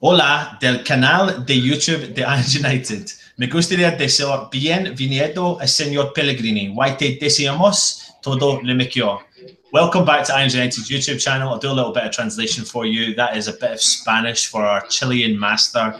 Hola del canal de YouTube de Irons United. Me gustaría desear bienvenido a señor Pellegrini. Why te deseamos todo lo mejor. Welcome back to Irons United's YouTube channel. I'll do a little bit of translation for you. That is a bit of Spanish for our Chilean master,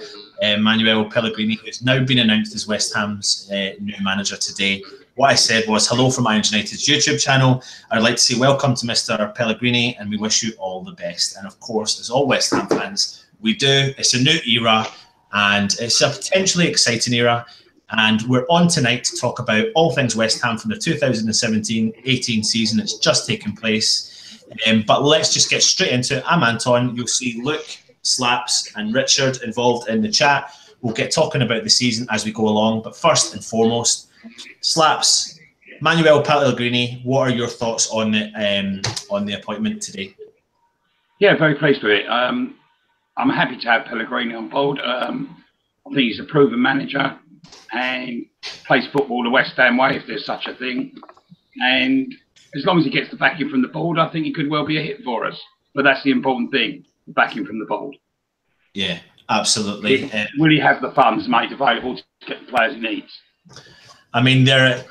Manuel Pellegrini, who's now been announced as West Ham's new manager today. What I said was, hello from Irons United's YouTube channel. I'd like to say welcome to Mr. Pellegrini, and we wish you all the best. And of course, as all West Ham fans, we do. It's a new era, and it's a potentially exciting era. And we're on tonight to talk about all things West Ham from the 2017-18 season that's just taken place. But let's just get straight into it. I'm Anton. You'll see Luke, Slaps, and Richard involved in the chat. We'll get talking about the season as we go along. But first and foremost, Slaps, Manuel Pellegrini, what are your thoughts on the appointment today? Yeah, very pleased with it. I'm happy to have Pellegrini on board. I think he's a proven manager and plays football the West Ham way, if there's such a thing. And as long as he gets the backing from the board, I think he could well be a hit for us. But that's the important thing, the backing from the board. Yeah, absolutely. Will he have the funds made available to get the players he needs? I mean, there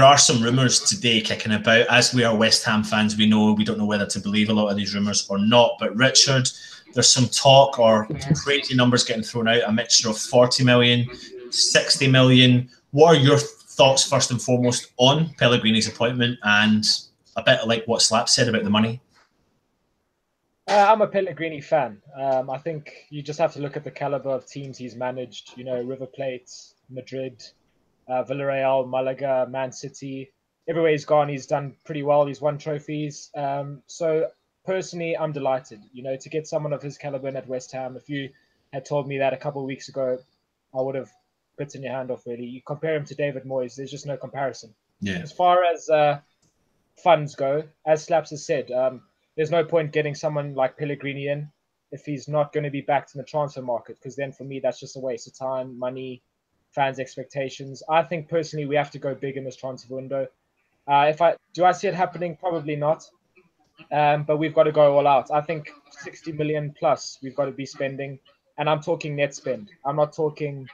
are some rumours today kicking about. As we are West Ham fans, we don't know whether to believe a lot of these rumours or not. But Richard, there's some talk or crazy numbers getting thrown out, a mixture of 40 million, 60 million. What are your thoughts, first and foremost, on Pellegrini's appointment, and a bit like what Slap said about the money? I'm a Pellegrini fan. I think you just have to look at the caliber of teams he's managed. You know, River Plate, Madrid, Villarreal, Malaga, Man City. Everywhere he's gone, he's done pretty well. He's won trophies. So personally, I'm delighted. You know, to get someone of his caliber in at West Ham. If you had told me that a couple of weeks ago, I would have bitten your hand off, really. You compare him to David Moyes, there's just no comparison. Yeah. As far as funds go, as Slaps has said, there's no point getting someone like Pellegrini in if he's not going to be backed in the transfer market, because then for me, that's just a waste of time, money, fans' expectations. I think personally we have to go big in this transfer window. Do I see it happening? Probably not. But we've got to go all out. I think 60 million plus we've got to be spending. And I'm talking net spend. I'm not talking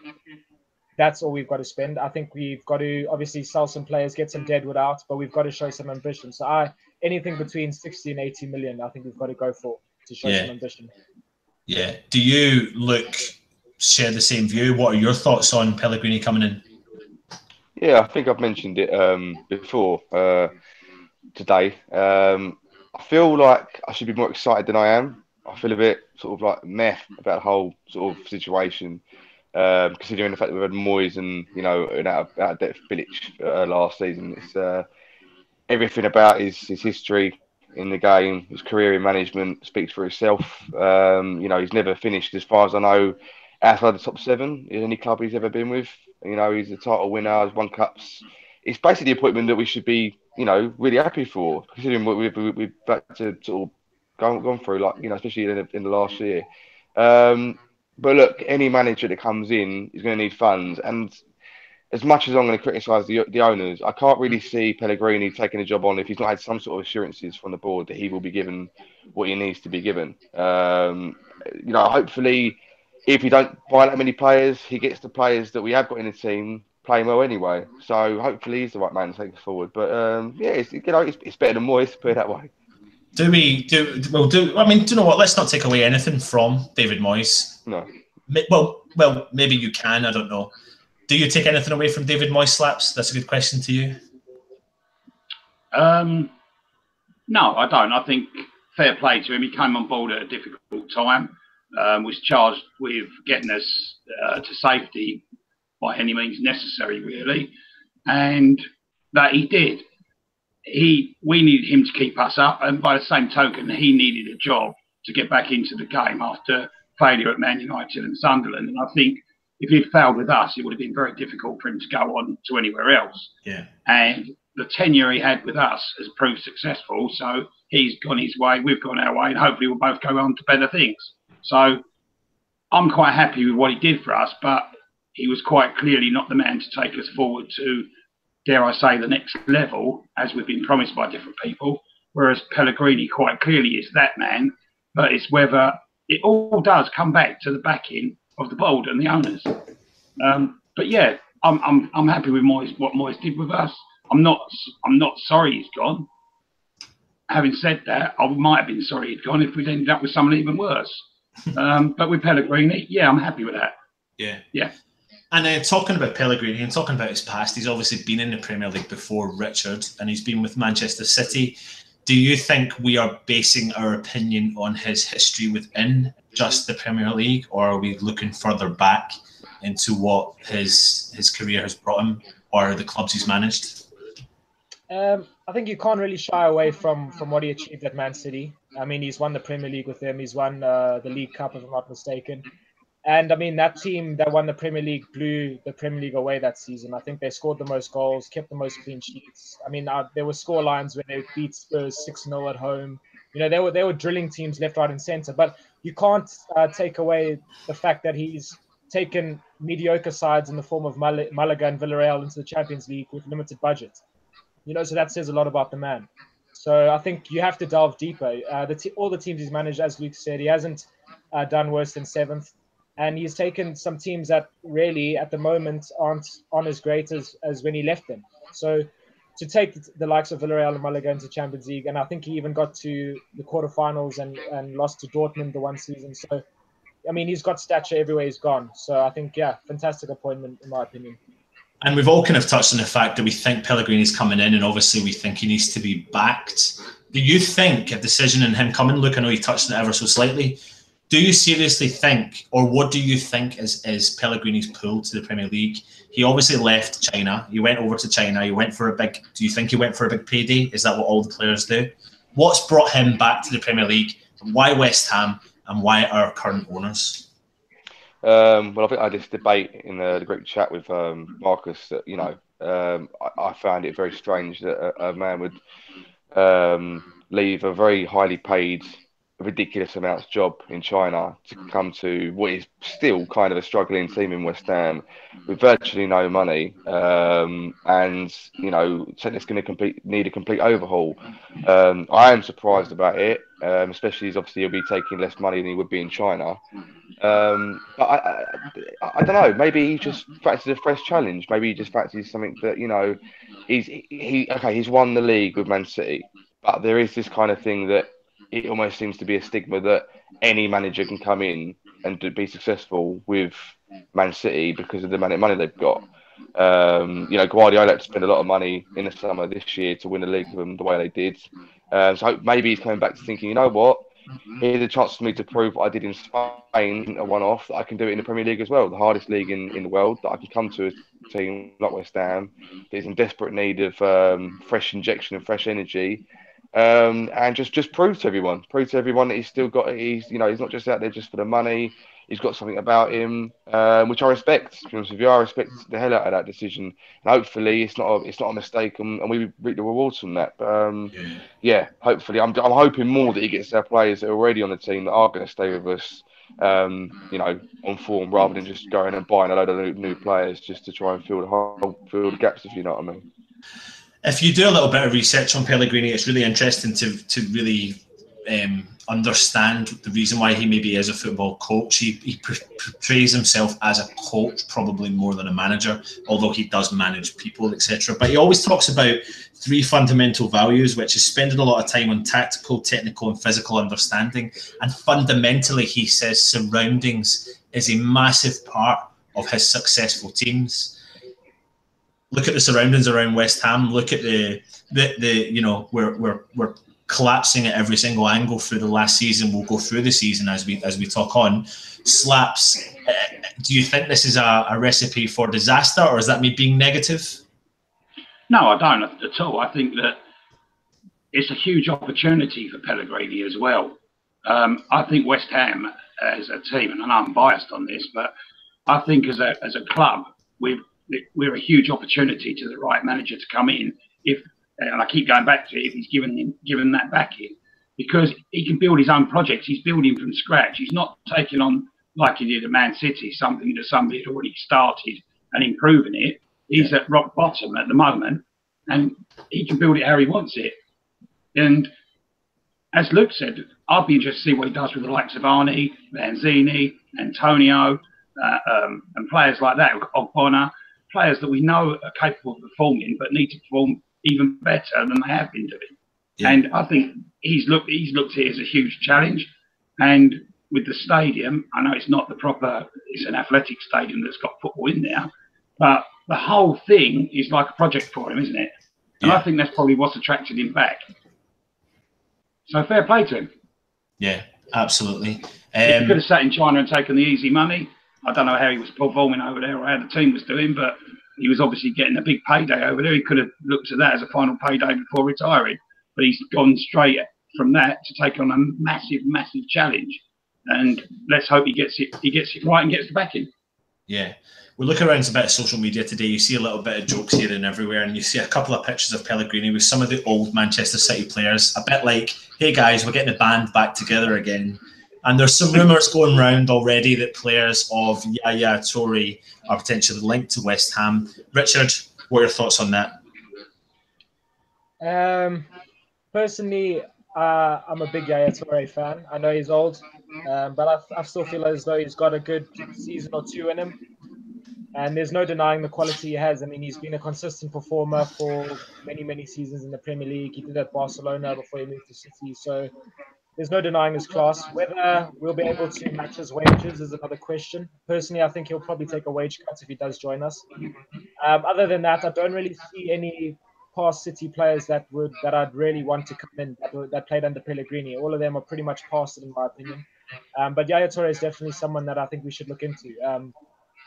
that's all we've got to spend. I think we've got to obviously sell some players, get some deadwood out, but we've got to show some ambition. So anything between 60 and 80 million, I think we've got to go for to show some ambition. Yeah. Do you, Luke, share the same view? What are your thoughts on Pellegrini coming in? Yeah, I think I've mentioned it before today. I feel like I should be more excited than I am. I feel a bit sort of like meh about the whole sort of situation, considering the fact that we had Moyes and, you know, an out-of-depth Bilic last season. It's everything about his history in the game, his career in management speaks for itself. You know, he's never finished, as far as I know, outside the top 7 in any club he's ever been with. You know, he's a title winner, he's won cups. It's basically the appointment that we should be, you know, really happy for, considering what we've had to sort of gone through, like, you know, especially in the last year. But look, any manager that comes in is going to need funds. And as much as I'm going to criticise the owners, I can't really see Pellegrini taking a job on if he's not had some sort of assurances from the board that he will be given what he needs to be given. You know, hopefully, if he don't buy that many players, he gets the players that we have got in the team playing well anyway. So hopefully he's the right man to take us forward. But yeah, it's better than Moyes, put it that way. I mean, do you know what? Let's not take away anything from David Moyes. No. Well, maybe you can. I don't know. Do you take anything away from David Moyes, Slaps? That's a good question to you. No, I don't. I think fair play to him. He came on board at a difficult time. Was charged with getting us to safety by any means necessary, really, and that he did. We needed him to keep us up, and by the same token, he needed a job to get back into the game after failure at Man United and Sunderland. And I think if he'd failed with us, it would have been very difficult for him to go on to anywhere else. Yeah. And the tenure he had with us has proved successful. So he's gone his way, we've gone our way, and hopefully we'll both go on to better things. So I'm quite happy with what he did for us, but he was quite clearly not the man to take us forward to, dare I say, the next level, as we've been promised by different people. Whereas Pellegrini quite clearly is that man, but it's whether it all does come back to the backing of the board and the owners. But yeah, I'm happy with what Moyes did with us. I'm not sorry he's gone. Having said that, I might have been sorry he'd gone if we'd ended up with someone even worse. But with Pellegrini, yeah, I'm happy with that. Yeah. And then talking about Pellegrini and talking about his past, he's obviously been in the Premier League before Richard, and he's been with Manchester City. Do you think we are basing our opinion on his history within just the Premier League, or are we looking further back into what his career has brought him, or the clubs he's managed? I think you can't really shy away from what he achieved at Man City. I mean, he's won the Premier League with them. He's won the League Cup, if I'm not mistaken. And I mean, that team that won the Premier League blew the Premier League away that season. I think they scored the most goals, kept the most clean sheets. I mean, there were score lines where they beat Spurs 6-0 at home. You know, they were drilling teams left, right, and centre. But you can't take away the fact that he's taken mediocre sides in the form of Malaga and Villarreal into the Champions League with limited budget. You know, so that says a lot about the man. So I think you have to delve deeper. All the teams he's managed, as Luke said, he hasn't done worse than 7th. And he's taken some teams that really, at the moment, aren't as great as when he left them. So to take the likes of Villarreal and Malaga into Champions League, and I think he even got to the quarterfinals and lost to Dortmund the one season. So, I mean, he's got stature everywhere he's gone. So I think, yeah, fantastic appointment, in my opinion. And we've all kind of touched on the fact that we think Pellegrini's coming in, and obviously we think he needs to be backed. Do you think a decision in him coming, look, I know you touched on it ever so slightly, do you seriously think, or what do you think is Pellegrini's pull to the Premier League? He obviously left China. He went over to China. He went for do you think he went for a big payday? Is that what all the players do? What's brought him back to the Premier League? Why West Ham, and why our current owners? Well, I think I had this debate in the group chat with Marcus that, you know, I found it very strange that a man would leave a very highly paid, ridiculous amounts job in China to come to what is still kind of a struggling team in West Ham with virtually no money, and you know, it's going to need a complete overhaul. I am surprised about it, especially as obviously he'll be taking less money than he would be in China. But I don't know. Maybe he just fancies a fresh challenge. Maybe he just fancies something that, you know, he's won the league with Man City, but there is this kind of thing that it almost seems to be a stigma that any manager can come in and be successful with Man City because of the amount of money they've got. You know, Guardiola had to spend a lot of money in the summer this year to win the league with them the way they did. So maybe he's coming back to thinking, you know what? Here's a chance for me to prove what I did in Spain, a one-off, that I can do it in the Premier League as well, the hardest league in the world, that I can come to a team like West Ham that is in desperate need of fresh injection and fresh energy, and just prove to everyone that he's still got, he's not just out there just for the money. He's got something about him, which I respect. To be honest with you, I respect the hell out of that decision. And hopefully, it's not a mistake, and we reap the rewards from that. But yeah, hopefully, I'm hoping more that he gets our players that are already on the team that are going to stay with us, you know, on form, rather than just going and buying a load of new players just to try and fill the gaps, if you know what I mean. If you do a little bit of research on Pellegrini, it's really interesting to really understand the reason why he maybe is a football coach. He portrays himself as a coach probably more than a manager, although he does manage people, etc. But he always talks about 3 fundamental values, which is spending a lot of time on tactical, technical, and physical understanding. And fundamentally, he says surroundings is a massive part of his successful teams. Look at the surroundings around West Ham. Look at the you know, we're collapsing at every single angle through the last season. We'll go through the season as we talk on. Slaps. Do you think this is a recipe for disaster, or is that me being negative? No, I don't at all. I think that it's a huge opportunity for Pellegrini as well. I think West Ham as a team, and I'm biased on this, but I think as a club, we're a huge opportunity to the right manager to come in and I keep going back to it, if he's given that backing, because he can build his own projects. He's building from scratch. He's not taking on, like he did at Man City, something that somebody had already started and improving it. He's at rock bottom at the moment, and he can build it how he wants it. And as Luke said, I'd be interested to see what he does with the likes of Arnie, Lanzini, Antonio, and players like that, Ogbonna, players that we know are capable of performing, but need to perform even better than they have been doing. Yeah. And I think he's looked here as a huge challenge. And with the stadium, I know it's not the proper, it's an athletic stadium that's got football in there, but the whole thing is like a project for him, isn't it? And I think that's probably what's attracted him back. So fair play to him. Yeah, absolutely. If he could have sat in China and taken the easy money, I don't know how he was performing over there or how the team was doing, but he was obviously getting a big payday over there. He could have looked at that as a final payday before retiring, but he's gone straight from that to take on a massive, massive challenge. And let's hope he gets it right and gets the backing. Yeah. We look around a bit of social media today, you see a little bit of jokes here and everywhere, and you see a couple of pictures of Pellegrini with some of the old Manchester City players, a bit like, hey guys, we're getting the band back together again. And there's some rumours going around already that players of Yaya Toure are potentially linked to West Ham. Richard, what are your thoughts on that? Personally, I'm a big Yaya Toure fan. I know he's old, but I still feel as though he's got a good season or two in him. And there's no denying the quality he has. I mean, he's been a consistent performer for many, many seasons in the Premier League. He did at Barcelona before he moved to City. So there's no denying his class. Whether we'll be able to match his wages is another question. Personally, I think he'll probably take a wage cut if he does join us. Other than that, I don't really see any past City players that I'd really want to come in that played under Pellegrini. All of them are pretty much past it, in my opinion. But Yaya Toure is definitely someone that I think we should look into.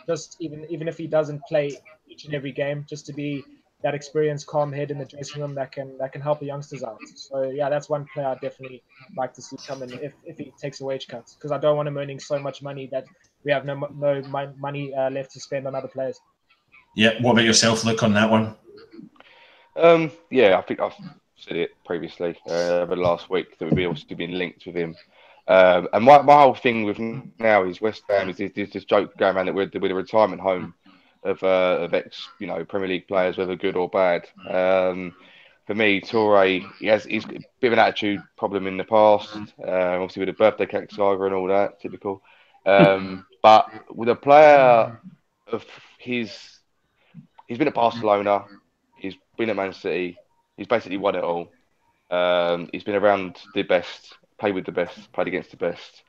Just even if he doesn't play each and every game, just to be that experienced, calm head in the dressing room that can help the youngsters out. So yeah, that's one player I'd definitely like to see come in if he takes a wage cut, because I don't want him earning so much money that we have no money left to spend on other players. Yeah, what about yourself, Luke, on that one? Yeah, I think I've said it previously over the last week that we've obviously been linked with him. And my whole thing with now is West Ham is this joke going around that we're a retirement home of ex Premier League players, whether good or bad. For me, Toure, he's a bit of an attitude problem in the past. Obviously with the birthday cake saga and all that, typical. But with a player of he's been at Barcelona, he's been at Man City, he's basically won it all. He's been around the best, played with the best, played against the best.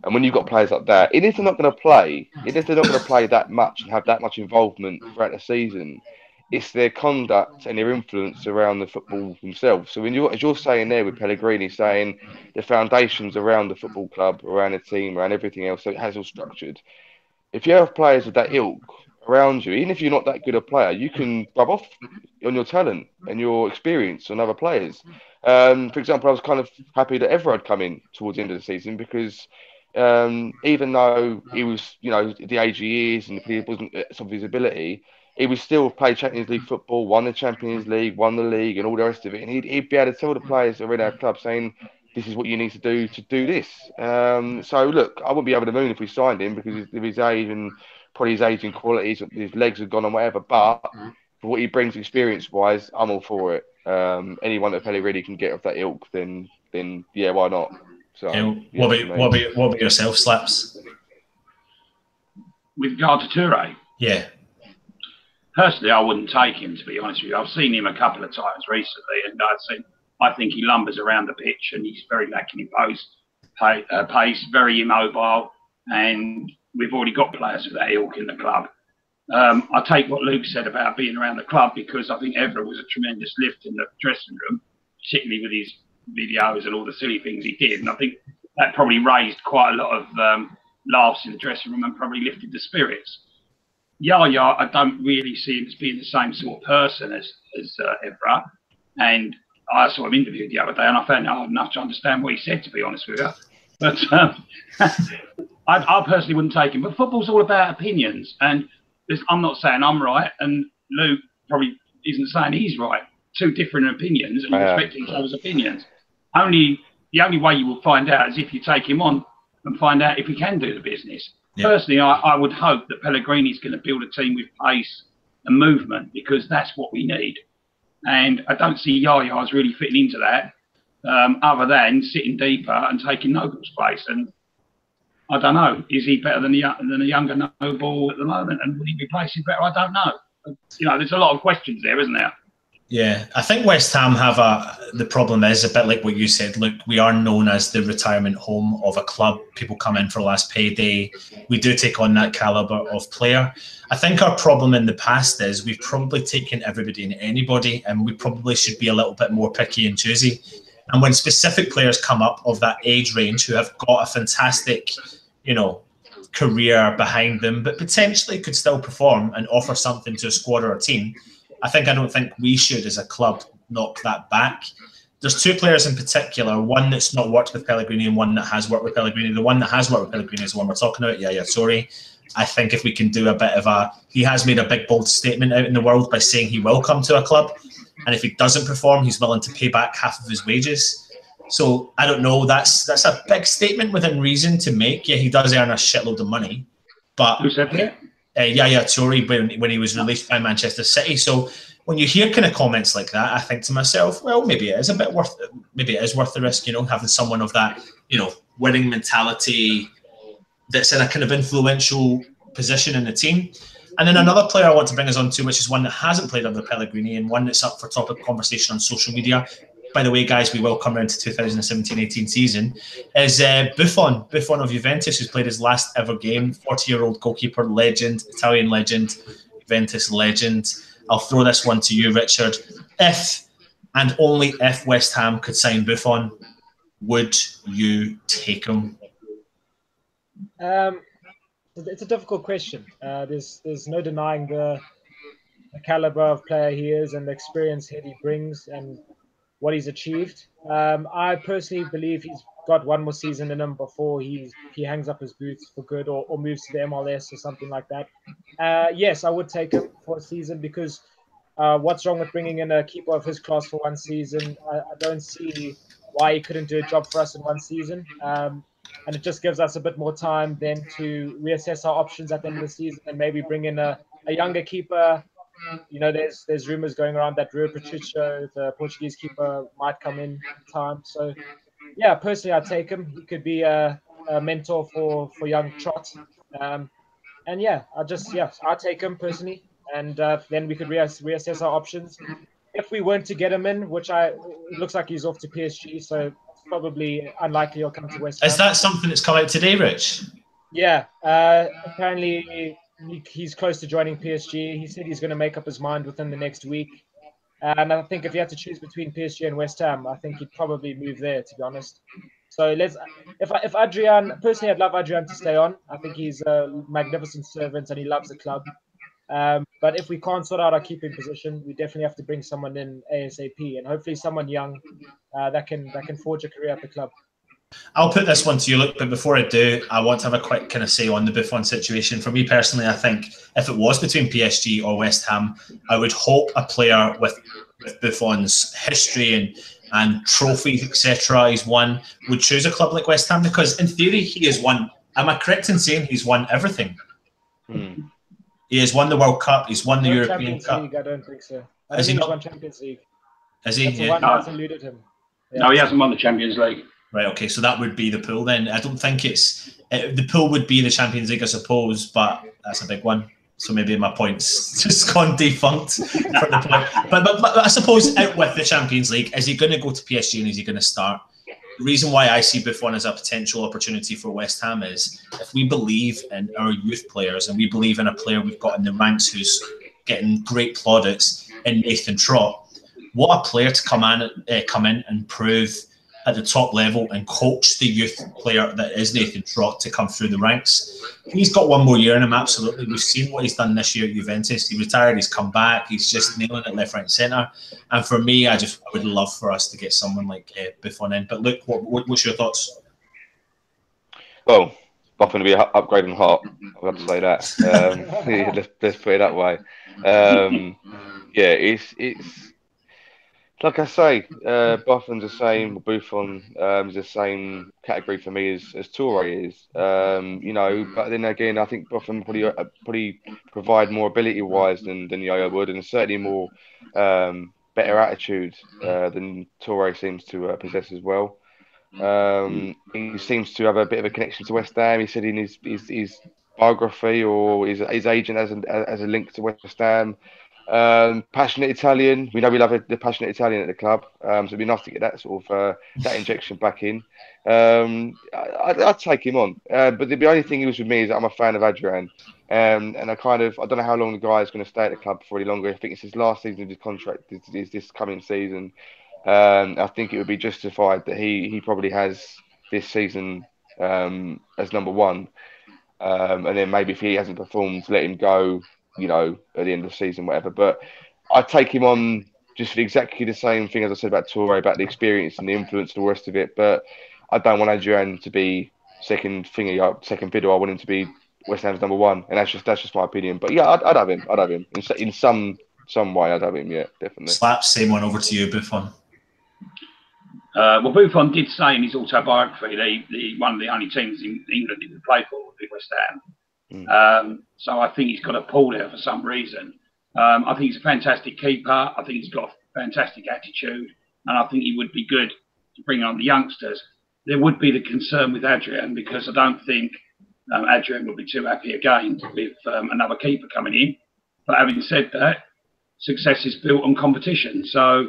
And when you've got players like that, even if they're not going to play, that much and have that much involvement throughout the season, it's their conduct and their influence around the football themselves. So as you're saying there with Pellegrini, saying the foundations around the football club, around the team, around everything else, so it has all structured. If you have players of that ilk around you, even if you're not that good a player, you can rub off on your talent and your experience on other players. For example, I was kind of happy that Evra had come in towards the end of the season because even though he was, the age he is and he wasn't some of his ability, he would still play Champions League football, won the Champions League, won the league and all the rest of it. And he'd be able to tell the players that are in our club saying, this is what you need to do this. So look, I wouldn't be over the moon if we signed him because of his age and probably his age and qualities, his legs have gone and whatever. But for what he brings experience-wise, I'm all for it. Anyone that Pellegrini can get off that ilk, then yeah, why not? So what about yourself, Slaps? With regard to Toure? Yeah. Personally, I wouldn't take him, to be honest with you. I've seen him a couple of times recently, and I think he lumbers around the pitch and he's very lacking in pace, very immobile, and we've already got players of that ilk in the club. I take what Luke said about being around the club because I think Evra was a tremendous lift in the dressing room, particularly with his videos and all the silly things he did. And I think that probably raised quite a lot of laughs in the dressing room and probably lifted the spirits. Yaya, I don't really see him as being the same sort of person as Evra. And I saw him interviewed the other day and I found it hard enough to understand what he said, to be honest with you. But I personally wouldn't take him. But football's all about opinions. And I'm not saying I'm right, and Luke probably isn't saying he's right. Two different opinions, and respect each other's opinions. The only way you will find out is if you take him on and find out if he can do the business. Yeah. Personally, I would hope that Pellegrini's going to build a team with pace and movement because that's what we need. And I don't see Yaya as really fitting into that. other than sitting deeper and taking Noble's place. And I don't know, is he better than a younger Noble at the moment? And would he replace him better? I don't know. You know, there's a lot of questions there, isn't there? Yeah, I think West Ham have the problem is a bit like what you said. Look, we are known as the retirement home of a club. People come in for last payday. We do take on that caliber of player. I think our problem in the past is we've probably taken everybody and anybody, and we probably should be a little bit more picky and choosy. And when specific players come up of that age range who have got a fantastic, career behind them, but potentially could still perform and offer something to a squad or a team, I don't think we should, as a club, knock that back. There's two players in particular, one that's not worked with Pellegrini and one that has worked with Pellegrini. The one that has worked with Pellegrini is the one we're talking about. Sorry. I think if we can do a bit of he has made a big, bold statement out in the world by saying he will come to a club. And if he doesn't perform, he's willing to pay back half of his wages. So I don't know. That's a big statement within reason to make. Yeah, he does earn a shitload of money. But who said that? Yaya Toure when he was released by Manchester City. So when you hear kind of comments like that, I think to myself, well, maybe it is worth the risk, having someone of that, winning mentality that's in a kind of influential position in the team. And then another player I want to bring us on to, which is one that hasn't played under Pellegrini and one that's up for topic conversation on social media. By the way, guys, we will come around to 2017-18 season, is Buffon of Juventus, who's played his last ever game, 40-year-old goalkeeper, legend, Italian legend, Juventus legend. I'll throw this one to you, Richard. If, and only if, West Ham could sign Buffon, would you take him? It's a difficult question. There's no denying the caliber of player he is and the experience that he brings and what he's achieved. I personally believe he's got one more season in him before he hangs up his boots for good or moves to the MLS or something like that. Yes, I would take him for a season because what's wrong with bringing in a keeper of his class for one season? I don't see why he couldn't do a job for us in one season. And it just gives us a bit more time then to reassess our options at the end of the season and maybe bring in a younger keeper. There's rumors going around that Rui Patricio, the Portuguese keeper, might come in time. So, yeah, personally, I'd take him. He could be a mentor for young Trot. And yeah, I'd take him personally. And then we could reassess our options. If we weren't to get him in, it looks like he's off to PSG, so it's probably unlikely he'll come to West Ham. Is that something that's come out today, Rich? Yeah, apparently he's close to joining PSG. He said he's going to make up his mind within the next week. And I think if he had to choose between PSG and West Ham, I think he'd probably move there, to be honest. So if Adrian, personally, I'd love Adrian to stay on. I think he's a magnificent servant and he loves the club. But if we can't sort out our keeping position, we definitely have to bring someone in ASAP, and hopefully someone young that can forge a career at the club. I'll put this one to you, Luke, but before I do, I want to have a quick kind of say on the Buffon situation. For me personally, I think if it was between PSG or West Ham, I would hope a player with Buffon's history and trophies, etc., he's won, would choose a club like West Ham because in theory he has won. Am I correct in saying he's won everything? He has won the World Cup. He's won the European Cup. League, I don't think so. Has he not won Champions League? Has he? That's the one that's eluded him. Yeah. No, he hasn't won the Champions League. Right, okay, so that would be the pool then. I don't think the pool would be the Champions League, I suppose, but that's a big one. So maybe my point's just gone defunct for the point. But I suppose out with the Champions League, is he going to go to PSG and is he going to start? The reason why I see Buffon as a potential opportunity for West Ham is if we believe in our youth players and we believe in a player we've got in the ranks who's getting great plaudits in Nathan Trott, what a player to come in and prove at the top level and coach the youth player that is Nathan Trott to come through the ranks. He's got one more year in him, absolutely. We've seen what he's done this year at Juventus. He retired, he's come back, he's just nailing it left, right and centre. And for me, I would love for us to get someone like Buffon in. But Luke, what's your thoughts? Well, Buffon will be upgrading hot. I've got to say that. Let's put it that way. It's like I say, Buffon's the same. Buffon is the same category for me as Toure is. But then again, I think Buffon probably provide more ability-wise than Yaya would, and certainly more better attitude than Toure seems to possess as well. He seems to have a bit of a connection to West Ham. He said in his biography or his agent as a link to West Ham. Passionate Italian. We know we love the passionate Italian at the club. So it'd be nice to get that sort of that injection back in. I'd take him on. But the only thing is with me is that I'm a fan of Adrian. And I don't know how long the guy is going to stay at the club for any longer. I think it's his last season of his contract is this coming season. I think it would be justified that he probably has this season as number one. And then maybe if he hasn't performed, let him go, at the end of the season, whatever. But I'd take him on just for exactly the same thing as I said about Toure, about the experience and the influence and the rest of it. But I don't want Adrian to be second fiddle. I want him to be West Ham's number one. And that's just my opinion. But yeah, I'd have him. I'd have him. In some way, I'd have him, yeah, definitely. Slaps, same one over to you, Buffon. Well, Buffon did say in his autobiography that one of the only teams in England he would play for would be West Ham. So I think he's got a pull there for some reason. I think he's a fantastic keeper. I think he's got a fantastic attitude. And I think he would be good to bring on the youngsters. There would be the concern with Adrian because I don't think Adrian would be too happy again with another keeper coming in. But having said that, success is built on competition. So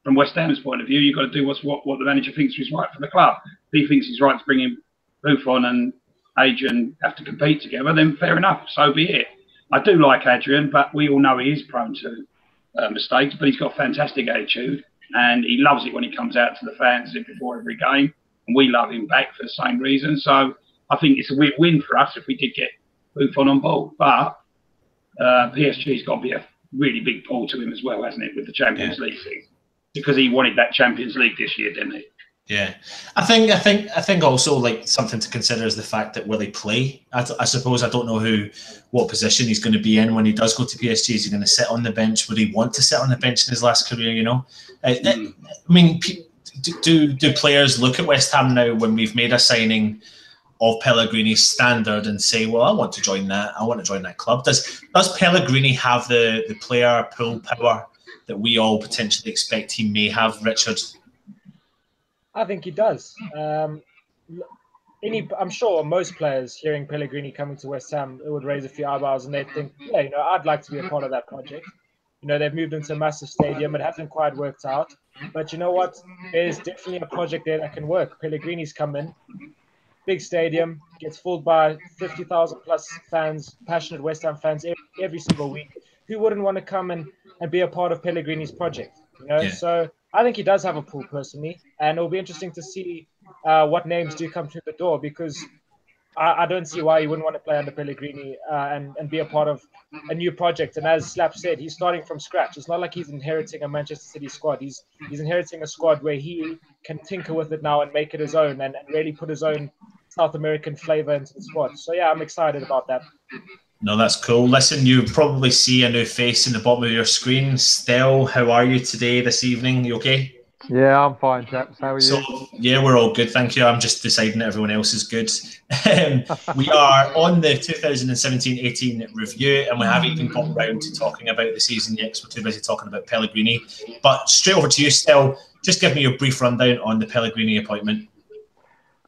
from West Ham's point of view, you've got to do what the manager thinks is right for the club. If he thinks he's right to bring in Buffon and Adrian have to compete together, then fair enough, so be it. I do like Adrian, but we all know he is prone to mistakes, but he's got a fantastic attitude and he loves it when he comes out to the fans before every game, and we love him back for the same reason. So I think it's a win for us if we did get Buffon on board, but PSG's got to be a really big pull to him as well, hasn't it, with the Champions League season? Because he wanted that Champions League this year, didn't he? Yeah, I think also like something to consider is the fact that will he play? I suppose I don't know what position he's going to be in when he does go to PSG. Is he going to sit on the bench? Would he want to sit on the bench in his last career? I mean, do players look at West Ham now when we've made a signing of Pellegrini's standard and say, well, I want to join that. I want to join that club. Does Pellegrini have the player pull power that we all potentially expect he may have, Richard? I think he does. I'm sure most players hearing Pellegrini coming to West Ham, it would raise a few eyebrows and they'd think, yeah, I'd like to be a part of that project. They've moved into a massive stadium. It hasn't quite worked out. But you know what? There's definitely a project there that can work. Pellegrini's come in, big stadium, gets filled by 50,000 plus fans, passionate West Ham fans every single week. Who wouldn't want to come and be a part of Pellegrini's project? Yeah. So I think he does have a pull personally, and it'll be interesting to see what names do come through the door, because I don't see why he wouldn't want to play under Pellegrini and be a part of a new project. And as Slap said, he's starting from scratch. It's not like he's inheriting a Manchester City squad. He's inheriting a squad where he can tinker with it now and make it his own and really put his own South American flavor into the squad. So yeah, I'm excited about that. No, that's cool. Listen, you probably see a new face in the bottom of your screen. Stel, how are you today, this evening? You okay? Yeah, I'm fine, chaps. How are you? Yeah, we're all good, thank you. I'm just deciding that everyone else is good. We are on the 2017-18 review, and we haven't even got round to talking about the season yet because we're too busy talking about Pellegrini. But straight over to you, Stel. Just give me your brief rundown on the Pellegrini appointment.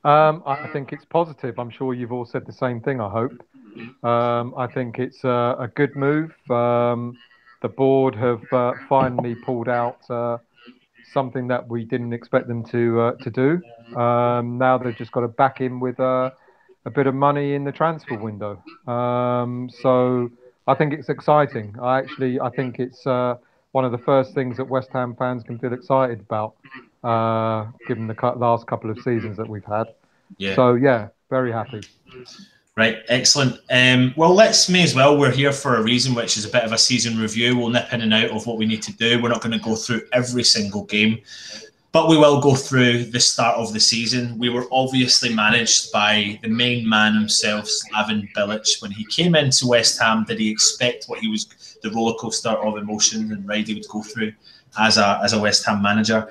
I think it's positive. I'm sure you've all said the same thing, I hope. I think it's a good move. The board have finally pulled out something that we didn't expect them to do. Now they've just got to back in with a bit of money in the transfer window. So I think it's exciting. I think it's one of the first things that West Ham fans can feel excited about, given the last couple of seasons that we've had. Yeah. So yeah, very happy. Right, excellent. Well, may as well. We're here for a reason, which is a bit of a season review. We'll nip in and out of what we need to do. We're not going to go through every single game, but we will go through the start of the season. We were obviously managed by the main man himself, Slaven Bilic. When he came into West Ham, did he expect what he was, the roller coaster of emotions and ride he would go through as a West Ham manager?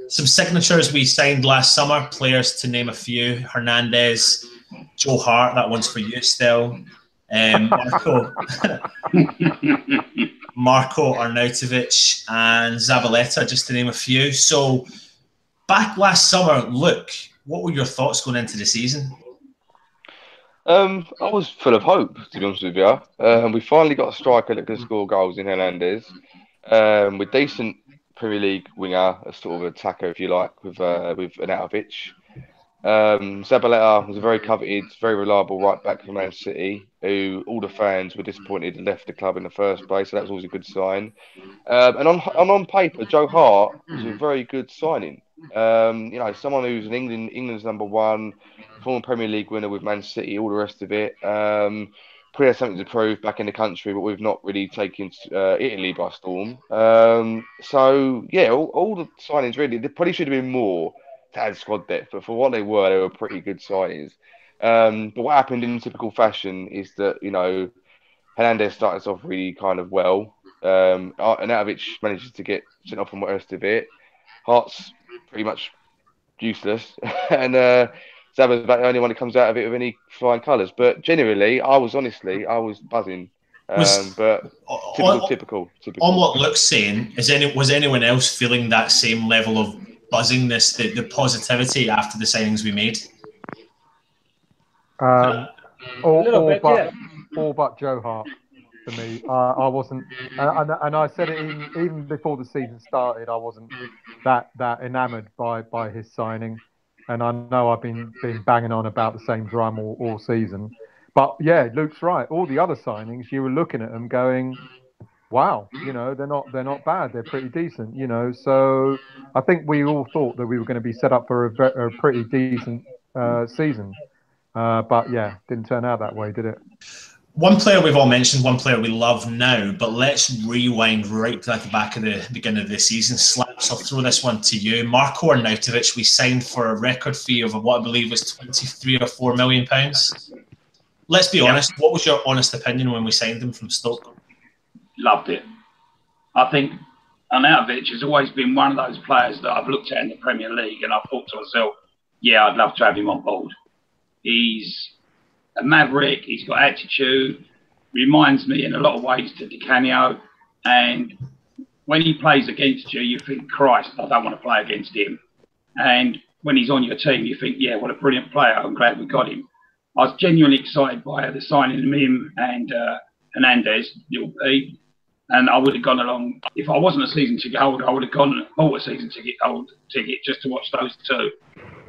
Some signatures we signed last summer, players to name a few: Hernandez, Joe Hart, that one's for you still. Marco. Marco Arnautovic, and Zabaleta, just to name a few. So back last summer, Luke, what were your thoughts going into the season? I was full of hope, to be honest with you. We finally got a striker that can score goals in Hernandez. With decent Premier League winger, a sort of attacker, if you like, with Arnautovic. Zabaleta was a very coveted, very reliable right back for Man City, who all the fans were disappointed left the club in the first place, so that was always a good sign. And on paper, Joe Hart was a very good signing. Someone who's England's number one, former Premier League winner with Man City, all the rest of it. Probably has something to prove back in the country, but we've not really taken Italy by storm. So yeah, all the signings really, there probably should have been more to add squad depth, but for what they were pretty good signings. But what happened in typical fashion is that, Hernandez started us off really kind of well. Arnautovic manages to get sent off from the rest of it. Hart's pretty much useless. And Zaba's about the only one that comes out of it with any flying colours. But generally, I was buzzing. But typical. On what Luke's saying, was anyone else feeling that same level of buzzingness, the positivity after the signings we made? All but Joe Hart for me. I wasn't, and I said it even before the season started. I wasn't that enamoured by his signing, and I know I've been banging on about the same drum all season. But yeah, Luke's right. All the other signings, you were looking at them going, wow, they're not bad. They're pretty decent, So I think we all thought that we were going to be set up for a pretty decent season. But yeah, didn't turn out that way, did it? One player we've all mentioned, one player we love now, but let's rewind right to the back of the beginning of the season. Slaps, I'll throw this one to you. Marco Arnautovic, we signed for a record fee of what I believe was £23 or £4 million. Let's be honest, what was your honest opinion when we signed him from Stoke? Loved it. I think Arnautovic has always been one of those players that I've looked at in the Premier League and I've thought to myself, yeah, I'd love to have him on board. He's a maverick, he's got attitude, reminds me in a lot of ways to Di Canio, and when he plays against you, you think, Christ, I don't want to play against him. And when he's on your team, you think, yeah, what a brilliant player, I'm glad we got him. I was genuinely excited by the signing of him and Hernandez, Little Pete, and I would have gone along, if I wasn't a season ticket holder, I would have gone bought a season ticket just to watch those two.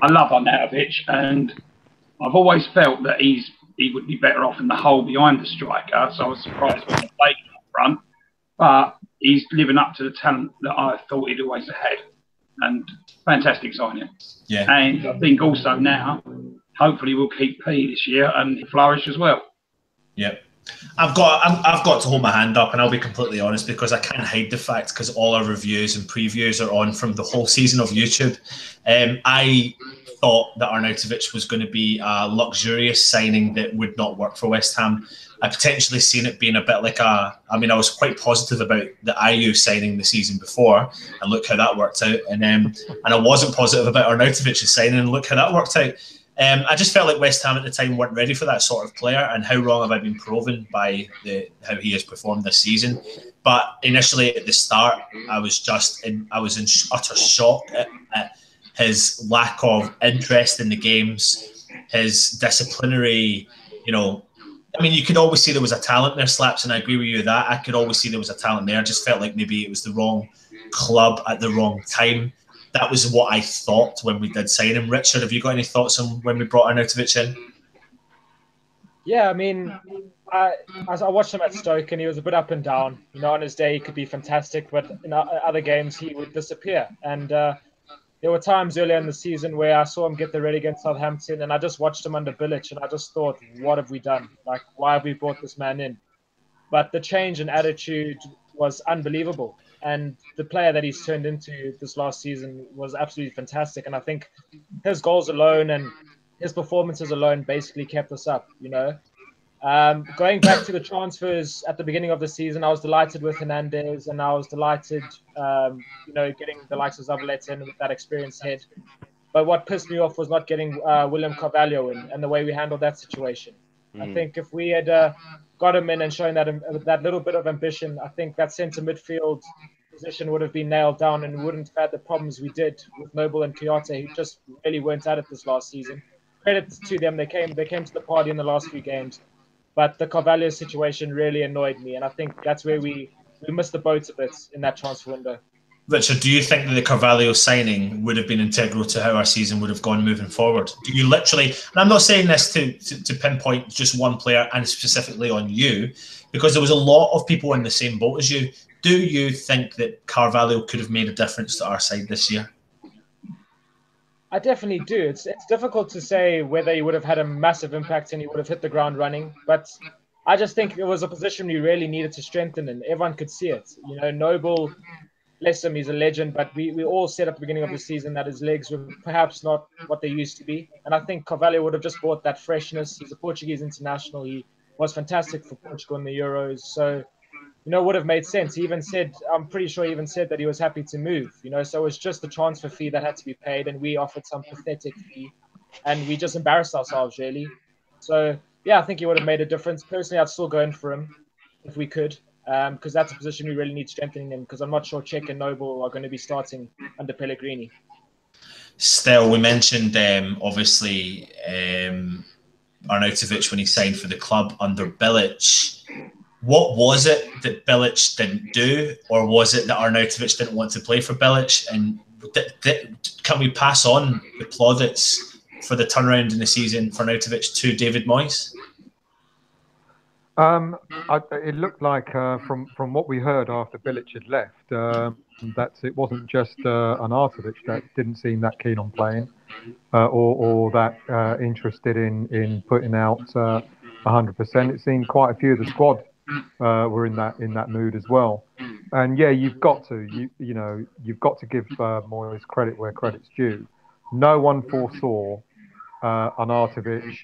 I love Arnautovic, and I've always felt that he would be better off in the hole behind the striker, so I was surprised when he played up front. But he's living up to the talent that I thought he'd always had. And fantastic signing. Yeah. And I think also now, hopefully we'll keep P this year and flourish as well. Yeah. I've got to hold my hand up, and I'll be completely honest, because I can't hide the fact, because all our reviews and previews are on from the whole season of YouTube. I thought that Arnautovic was going to be a luxurious signing that would not work for West Ham. I potentially seen it being a bit like I was quite positive about the Ayew signing the season before, and look how that worked out. And I wasn't positive about Arnautovic's signing, and look how that worked out. I just felt like West Ham at the time weren't ready for that sort of player, and how wrong have I been proven by how he has performed this season. But initially at the start, I was in utter shock at his lack of interest in the games, his disciplinary, you could always see there was a talent there, Slaps, and I agree with you that. I could always see there was a talent there. I just felt like maybe it was the wrong club at the wrong time. That was what I thought when we did sign him. Richard, have you got any thoughts on when we brought Arnautovic in? Yeah, as I watched him at Stoke, and he was a bit up and down. On his day he could be fantastic, but in other games he would disappear. And there were times earlier in the season where I saw him get the red against Southampton, and I just watched him under Bilic, and I just thought, what have we done? Like, why have we brought this man in? But the change in attitude was unbelievable. And the player that he's turned into this last season was absolutely fantastic. And I think his goals alone and his performances alone basically kept us up, Going back to the transfers at the beginning of the season, I was delighted with Hernandez, and I was delighted, getting the likes of Zabaleta in with that experienced head. But what pissed me off was not getting William Carvalho in, and the way we handled that situation. I think if we had got him in and shown that little bit of ambition, I think that centre midfield position would have been nailed down and we wouldn't have had the problems we did with Noble and Kyoto, who just really weren't at it this last season. Credit to them, they came to the party in the last few games. But the Carvalho situation really annoyed me, and I think that's where we missed the boat a bit in that transfer window. Richard, do you think that the Carvalho signing would have been integral to how our season would have gone moving forward? Do you literally, and I'm not saying this to pinpoint just one player and specifically on you, because there was a lot of people in the same boat as you. Do you think that Carvalho could have made a difference to our side this year? I definitely do. It's difficult to say whether he would have had a massive impact and he would have hit the ground running, but I just think it was a position we really needed to strengthen, and everyone could see it. You know, Noble, bless him, he's a legend, but we all said at the beginning of the season that his legs were perhaps not what they used to be, and I think Carvalho would have just brought that freshness. He's a Portuguese international. He was fantastic for Portugal in the Euros, so would have made sense. He even said, I'm pretty sure he even said that he was happy to move, so it was just the transfer fee that had to be paid, and we offered some pathetic fee, and we just embarrassed ourselves, really. So, yeah, I think he would have made a difference. Personally, I'd still go in for him if we could, because that's a position we really need strengthening in, because I'm not sure Cech and Noble are going to be starting under Pellegrini. Still, we mentioned, obviously, Arnautovic when he signed for the club under Bilic. What was it that Bilic didn't do, or was it that Arnautovic didn't want to play for Bilic? And can we pass on the plaudits for the turnaround in the season for Arnautovic to David Moyes? It looked like from what we heard after Bilic had left, that it wasn't just Arnautovic that didn't seem that keen on playing, or that interested in putting out 100%. It seemed quite a few of the squad were in that mood as well. And yeah, you've got to give Moyes credit where credit's due. No one foresaw Arnautovic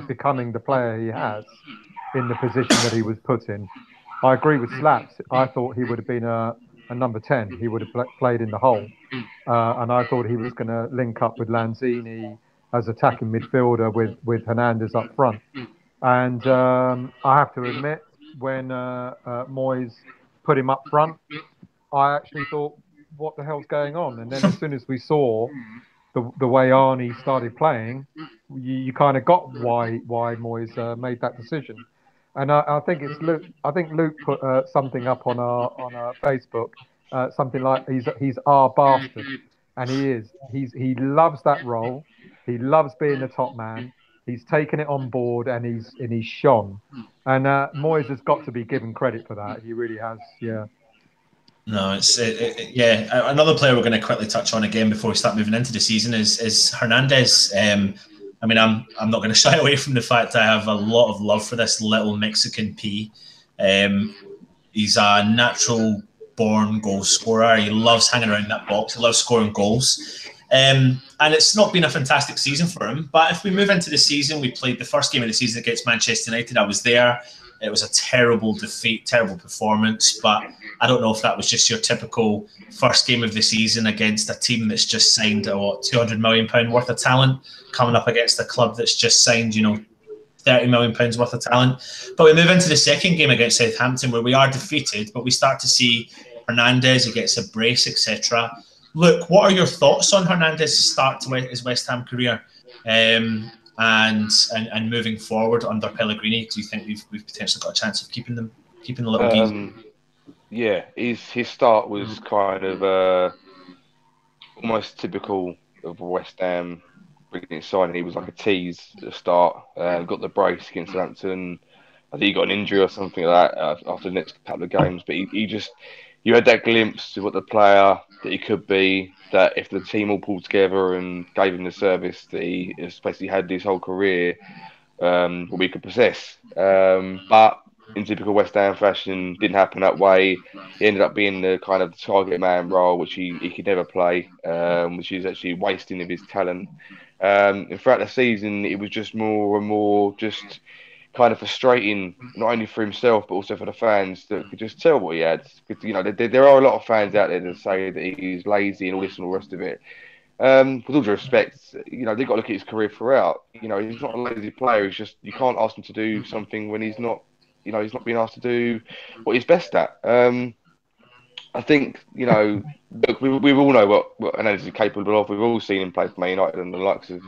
becoming the player he has in the position that he was put in. I agree with Slaps. I thought he would have been a number 10. He would have played in the hole, and I thought he was going to link up with Lanzini as attacking midfielder with Hernandez up front. And I have to admit, when Moyes put him up front, I actually thought, what the hell's going on? And then as soon as we saw the way Arnie started playing, you kind of got why Moyes made that decision. And I think it's Luke. I think Luke put something up on our Facebook, something like he's our bastard, and he is. He loves that role. He loves being the top man. He's taken it on board, and he's shone. And Moyes has got to be given credit for that. He really has. Yeah. No, it's yeah. Another player we're going to quickly touch on again before we start moving into the season is Hernandez. I mean, I'm not going to shy away from the fact I have a lot of love for this little Mexican P. He's a natural-born goal scorer. He loves hanging around that box. He loves scoring goals. And it's not been a fantastic season for him. But if we move into the season, we played the first game of the season against Manchester United. I was there. It was a terrible defeat, terrible performance. But I don't know if that was just your typical first game of the season against a team that's just signed £200 million worth of talent, coming up against a club that's just signed, £30 million worth of talent. But we move into the second game against Southampton, where we are defeated, but we start to see Hernandez. He gets a brace, etc. Look, what are your thoughts on Hernandez's start to his West Ham career, and moving forward under Pellegrini? Do you think we've potentially got a chance of keeping the little geezer? Yeah, his start was kind of almost typical of West Ham brilliant signing. He was like a tease at the start. Got the brace against Southampton. I think he got an injury or something like that after the next couple of games. But you had that glimpse of what the player that he could be. That if the team all pulled together and gave him the service that he has basically had his whole career, what we could possess. But in typical West Ham fashion, didn't happen that way. He ended up being the kind of target man role, which he could never play, which is actually wasting of his talent. And throughout the season, it was just more and more just kind of frustrating, not only for himself, but also for the fans that could just tell what he had. Because, there are a lot of fans out there that say that he's lazy and all this and all the rest of it. With all due respect, you know, they've got to look at his career throughout. You know, he's not a lazy player. He's just, you can't ask him to do something when he's not, you know, he's not being asked to do what he's best at. I think, you know, look, we all know what Hernandez is capable of. We've all seen him play for Man United and the likes of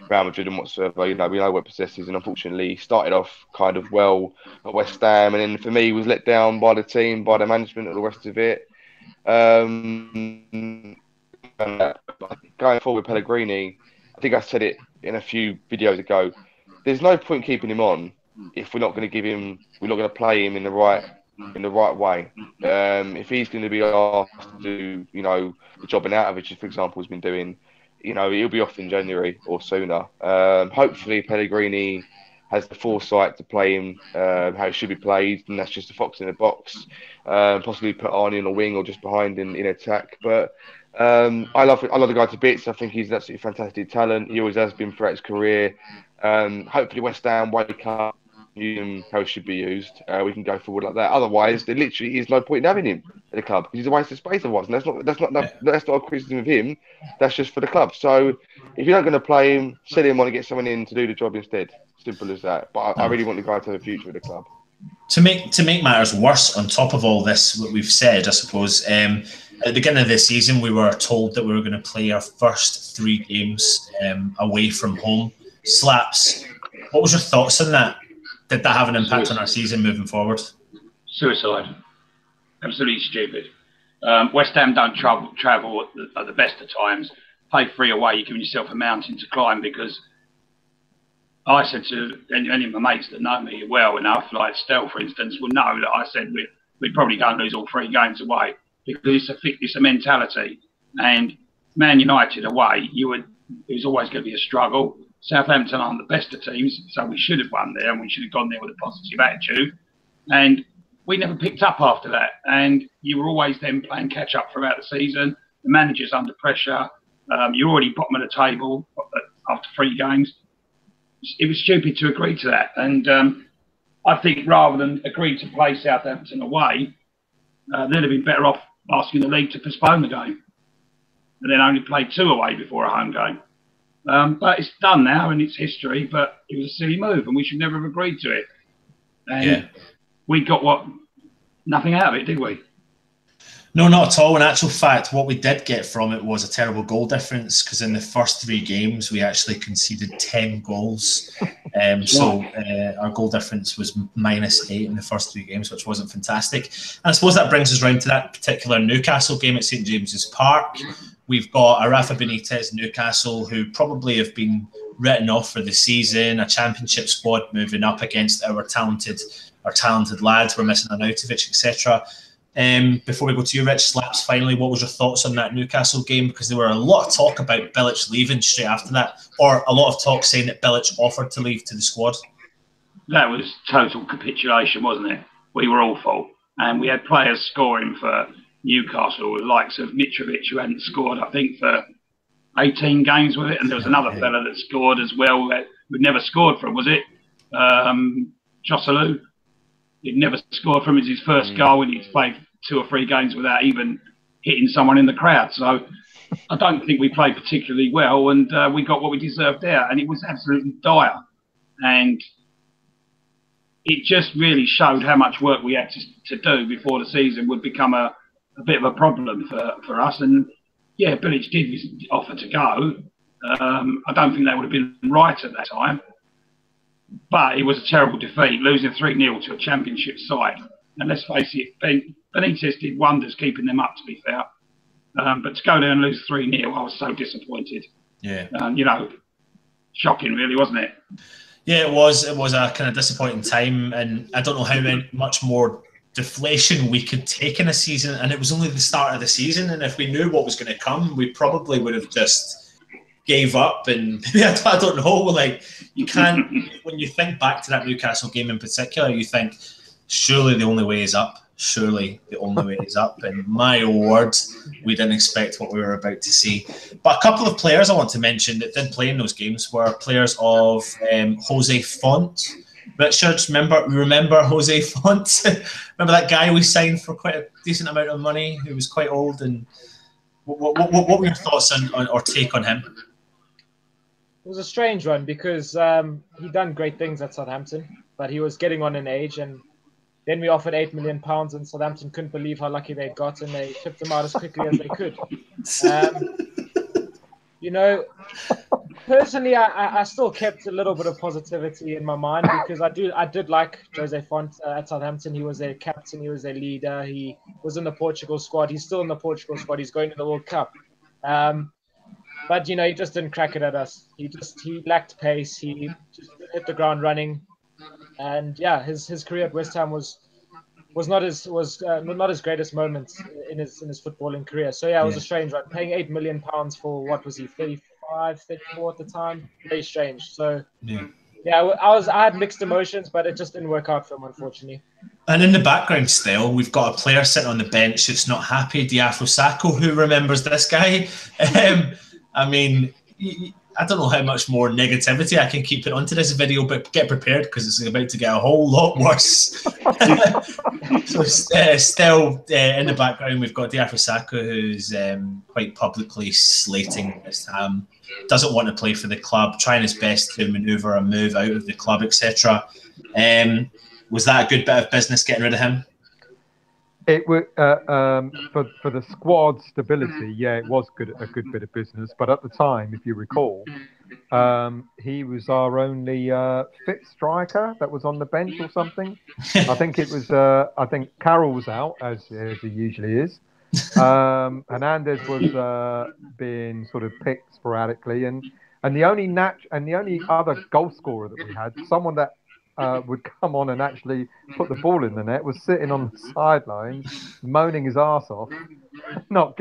Real Madrid and whatsoever. You know, we know what possesses, and unfortunately, he started off kind of well at West Ham, and then for me, was let down by the team, by the management, and the rest of it. Going forward with Pellegrini, I think I said it in a few videos ago. There's no point keeping him on if we're not going to play him in the right way. If he's going to be asked to do, you know, the job Arnautovic, for example, has been doing, you know, he'll be off in January or sooner. Hopefully, Pellegrini has the foresight to play him how he should be played, and that's just a fox in the box. Possibly put Arnie on the wing or just behind in attack. But I love the guy to bits. I think he's an absolutely fantastic talent. He always has been throughout his career. Hopefully, West Ham wake up, use him how he should be used. We can go forward like that. Otherwise, there literally is no point in having him at the club because he's a waste of space otherwise. And that's not a criticism of him. That's just for the club. So if you're not going to play him, sell him on and get someone in to do the job instead. Simple as that. But I really want the guy to have a future with the club. To make matters worse, on top of all this, what we've said, I suppose, at the beginning of the season, we were told that we were going to play our first 3 games away from home. Slaps, what was your thoughts on that? Did that have an impact on our season moving forward? Suicide. Absolutely stupid. West Ham don't travel at the best of times. Play 3 away, you're giving yourself a mountain to climb, because I said to any of my mates that know me well enough, like Stell, for instance, will know that I said we'd probably go and lose all 3 games away, because it's a mentality. And Man United away, it was always going to be a struggle. Southampton aren't the best of teams, so we should have won there, and we should have gone there with a positive attitude. And we never picked up after that. And you were always then playing catch up throughout the season. The manager's under pressure. You're already bottom of the table after 3 games. It was stupid to agree to that. And I think rather than agree to play Southampton away, they'd have been better off asking the league to postpone the game and then only play 2 away before a home game. But it's done now and it's history, but it was a silly move and we should never have agreed to it. And we got nothing out of it, did we? No, not at all. In actual fact, what we did get from it was a terrible goal difference, because in the first 3 games, we actually conceded 10 goals. So our goal difference was -8 in the first 3 games, which wasn't fantastic. And I suppose that brings us round to that particular Newcastle game at St James's Park. We've got a Rafa Benitez Newcastle who probably have been written off for the season, a championship squad moving up against our talented lads. We're missing Arnautovic, etc. Before we go to you, Rich, Slaps, finally, what was your thoughts on that Newcastle game? Because there were a lot of talk about Bilic leaving straight after that, or a lot of talk saying that Bilic offered to leave to the squad. That was total capitulation, wasn't it? We were awful. And we had players scoring for Newcastle, with the likes of Mitrovic, who hadn't scored, I think, for 18 games with it. And there was another fella that scored as well, who'd never scored for him, was it? Joselu. He'd never scored from his first goal, and he's played 2 or 3 games without even hitting someone in the crowd. So I don't think we played particularly well, and we got what we deserved there, and it was absolutely dire. And it just really showed how much work we had to do before the season would become a bit of a problem for us. And yeah, Bilic did offer to go. I don't think that would have been right at that time. But it was a terrible defeat, losing 3-0 to a championship side. And let's face it, Benitez did wonders keeping them up, to be fair. But to go there and lose 3-0, I was so disappointed. Yeah. Shocking, really, wasn't it? Yeah, it was. It was a kind of disappointing time. And I don't know how much more deflation we could take in a season. And it was only the start of the season. And if we knew what was going to come, we probably would have just gave up. And maybe, I don't know, like, you can't, when you think back to that Newcastle game in particular, you think, surely the only way is up. Surely the only way is up. And my word, we didn't expect what we were about to see. But a couple of players I want to mention that did play in those games were players of Jose Font. Richard, remember Jose Font? Remember that guy we signed for quite a decent amount of money who was quite old? And What were your thoughts on or take on him? It was a strange one because he done great things at Southampton, but he was getting on in age, and then we offered £8 million, and Southampton couldn't believe how lucky they got, and they shipped him out as quickly as they could. You know, personally, I still kept a little bit of positivity in my mind because I did like Jose Font at Southampton. He was their captain, he was their leader, he was in the Portugal squad. He's still in the Portugal squad. He's going to the World Cup. But he just didn't crack it at us. He lacked pace. He just hit the ground running, and yeah, his career at West Ham was not his greatest moment in his footballing career. So yeah, it was a strange one. Paying £8 million for what was he, 35, 34 at the time? Very strange. So yeah, I had mixed emotions, but it just didn't work out for him, unfortunately. And in the background still, we've got a player sitting on the bench that's not happy, Diafra Sakho. Who remembers this guy? I mean, I don't know how much more negativity I can keep it onto this video, but get prepared because it's about to get a whole lot worse. So still in the background, we've got Diafra Sakho, who's quite publicly slating West Ham, doesn't want to play for the club, trying his best to manoeuvre a move out of the club, etc. Was that a good bit of business getting rid of him? It was for the squad stability. Yeah, it was a good bit of business. But at the time, if you recall, he was our only fit striker that was on the bench or something. I think it was. I think Carroll was out as he usually is. Hernandez was being sort of picked sporadically, and the only other goal scorer that we had, someone that would come on and actually put the ball in the net, was sitting on the sidelines moaning his arse off, not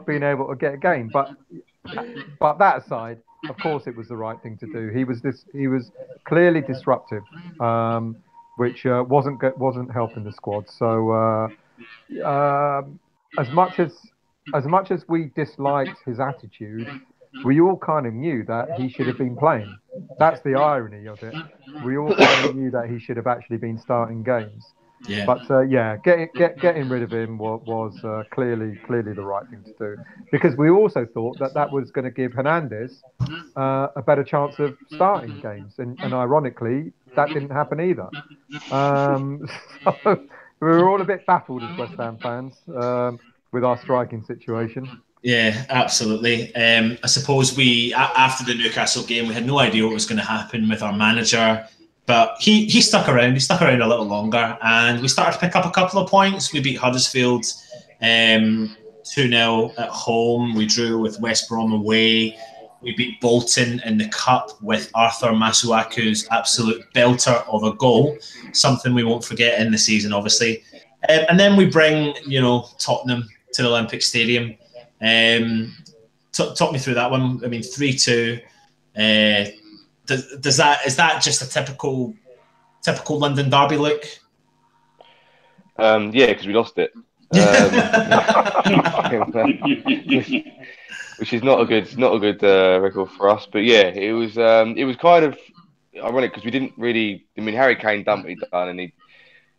being able to get a game. But that aside, of course, it was the right thing to do. He was clearly disruptive, which wasn't helping the squad. So as much as we disliked his attitude, we all kind of knew that he should have been playing. That's the irony of it. We all kind of knew that he should have actually been starting games. Yeah. But getting rid of him was clearly the right thing to do, because we also thought that was going to give Hernandez a better chance of starting games, and ironically that didn't happen either. So we were all a bit baffled as West Ham fans with our striking situation. Yeah, absolutely. I suppose after the Newcastle game, we had no idea what was going to happen with our manager, but he stuck around. He stuck around a little longer, and we started to pick up a couple of points. We beat Huddersfield 2-0 at home. We drew with West Brom away. We beat Bolton in the Cup with Arthur Masuaku's absolute belter of a goal, something we won't forget in the season, obviously. And then we bring, Tottenham to the Olympic Stadium. Talk me through that one. I mean, 3-2. Is that just a typical London derby look? Yeah, because we lost it. Which is not a good record for us. But yeah, it was kind of ironic because we didn't really. I mean, Harry Kane done what he'd done, and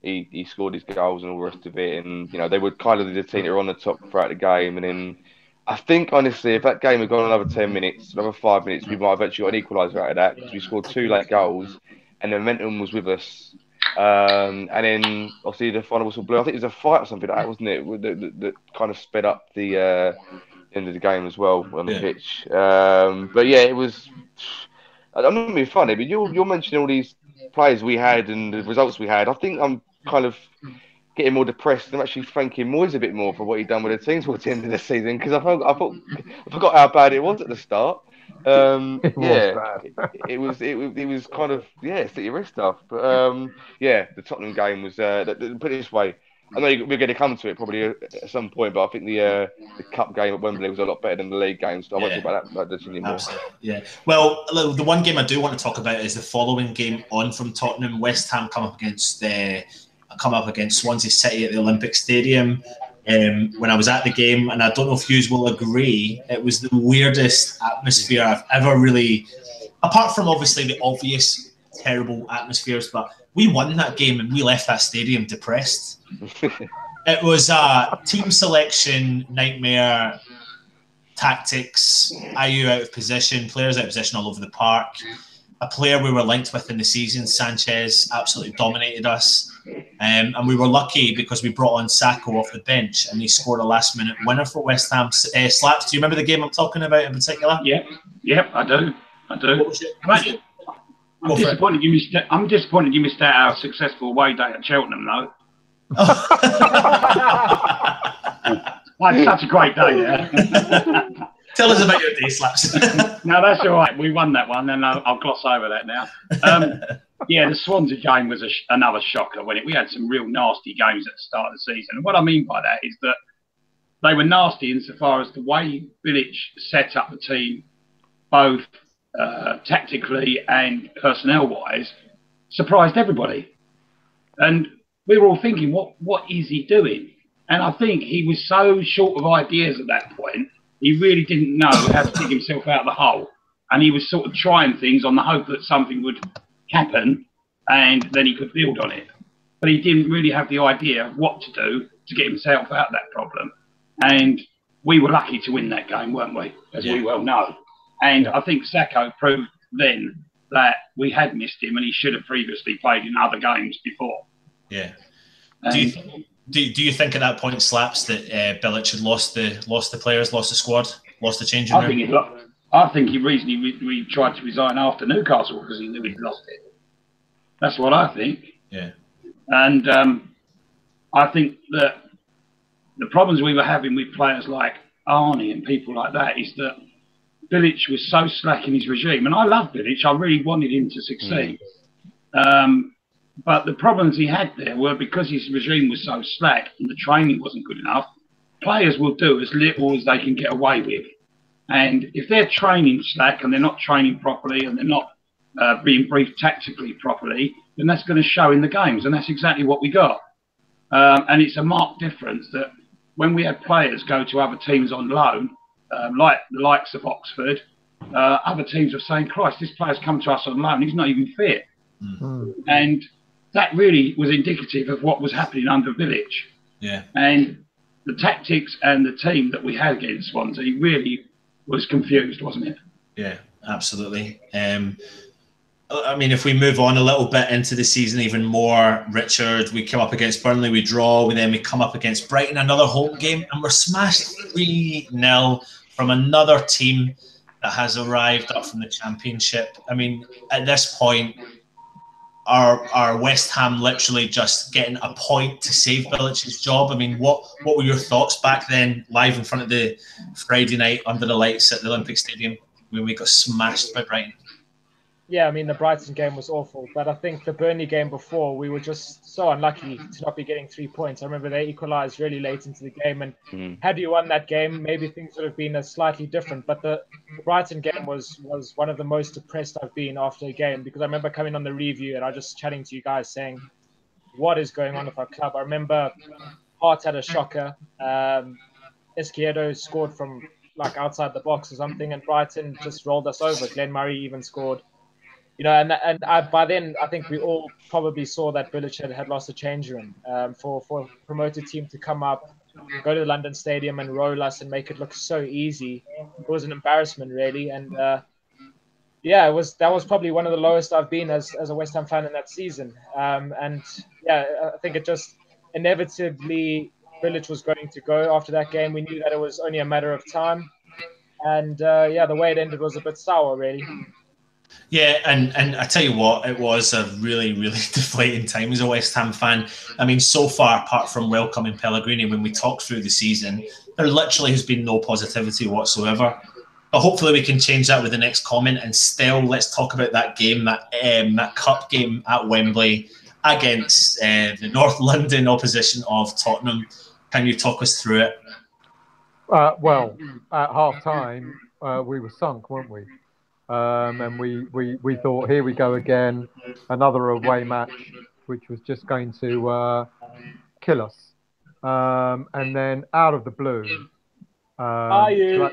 he scored his goals and all the rest of it, and they were kind of the team that were on the top throughout the game, and then. I think, honestly, if that game had gone another 10 minutes, another 5 minutes, we might have actually got an equaliser out of that because we scored 2 late goals and the momentum was with us. And then, obviously, the final whistle blew. I think it was a fight or something like that, wasn't it? That kind of sped up the end of the game as well on the pitch. But yeah, it was. I'm not being funny, but you're mentioning all these players we had and the results we had. I think I'm kind of getting more depressed. I'm actually thanking Moyes a bit more for what he'd done with the team towards the end of the season because I forgot how bad it was at the start. It was kind of City risk stuff. But the Tottenham game was. Put it this way, I know we're going to come to it probably at some point, but I think the cup game at Wembley was a lot better than the league game. So I won't talk about that anymore. Absolutely. Yeah. Well, the one game I do want to talk about is the following game on from Tottenham. West Ham come up against Swansea City at the Olympic Stadium. When I was at the game, and I don't know if you will agree, it was the weirdest atmosphere I've ever really, apart from obviously the obvious terrible atmospheres, but we won that game and we left that stadium depressed. It was a team selection nightmare. tactics, IU out of position, players out of position all over the park. A player we were linked with in the season, Sanchez, absolutely dominated us. And we were lucky because we brought on Sacco off the bench and he scored a last-minute winner for West Ham. Slaps, do you remember the game I'm talking about in particular? Yep, I do. I'm disappointed you missed out our successful away day at Cheltenham, though. I had such a great day there. Tell us about your day, Slaps. No, that's all right. We won that one, and I'll gloss over that now. The Swansea game was another shocker. We had some real nasty games at the start of the season. And what I mean by that is that they were nasty insofar as the way Bilic set up the team, both tactically and personnel-wise, surprised everybody. And we were all thinking, what is he doing? And I think he was so short of ideas at that point, he really didn't know how to dig himself out of the hole. And he was sort of trying things on the hope that something would happen and then he could build on it. But he didn't really have the idea of what to do to get himself out of that problem. And we were lucky to win that game, weren't we? As we well know. And I think Sacco proved then that we had missed him and he should have previously played in other games before. Yeah. Do you think at that point, Slaps, that Bilic had lost the players, lost the squad, lost the changing room? I think he reasonably tried to resign after Newcastle because he knew he'd lost it. That's what I think. Yeah. And I think that the problems we were having with players like Arnie and people like that is that Bilic was so slack in his regime. And I love Bilic. I really wanted him to succeed. But the problems he had there were because his regime was so slack and the training wasn't good enough, players will do as little as they can get away with. And if they're training slack and they're not training properly and they're not being briefed tactically properly, then that's going to show in the games. And that's exactly what we got. And it's a marked difference that when we had players go to other teams on loan, like the likes of Oxford, other teams were saying, Christ, this player's come to us on loan, he's not even fit. And that really was indicative of what was happening under Bilic. Yeah. And the tactics and the team that we had against Swansea really was confused, wasn't it? Yeah, absolutely. I mean, if we move on a little bit into the season even more, Richard, we come up against Burnley, we draw, then we come up against Brighton, another home game, and we're smashed 3-0 from another team that has arrived up from the Championship. I mean, at this point, are West Ham literally just getting a point to save Bilic's job? I mean, what were your thoughts back then, live in front of the Friday night under the lights at the Olympic Stadium when we got smashed by Brighton? Yeah, I mean, the Brighton game was awful, but I think the Burnley game before, we were just so unlucky to not be getting 3 points. I remember they equalised really late into the game, and had you won that game, maybe things would have been slightly different. But the Brighton game was one of the most depressed I've been after a game, because I remember coming on the review and I was just chatting to you guys saying, what is going on with our club? I remember Hart had a shocker. Izquierdo scored from like outside the box or something, and Brighton just rolled us over. Glenn Murray even scored. You know, and by then, I think we all probably saw that Bilic had lost the change room. For a promoted team to come up, go to the London Stadium and roll us and make it look so easy, it was an embarrassment, really. And that was probably one of the lowest I've been as a West Ham fan in that season. I think it just inevitably Bilic was going to go after that game. We knew that it was only a matter of time. And the way it ended was a bit sour, really. Yeah, and I tell you what, it was a really, really deflating time as a West Ham fan. I mean, so far, apart from welcoming Pellegrini, when we talked through the season, there literally has been no positivity whatsoever. But hopefully we can change that with the next comment. And still, let's talk about that game, that cup game at Wembley against the North London opposition of Tottenham. Can you talk us through it? Well, at half-time, we were sunk, weren't we? And we thought, here we go again, another away match, which was just going to kill us. And then out of the blue, are you?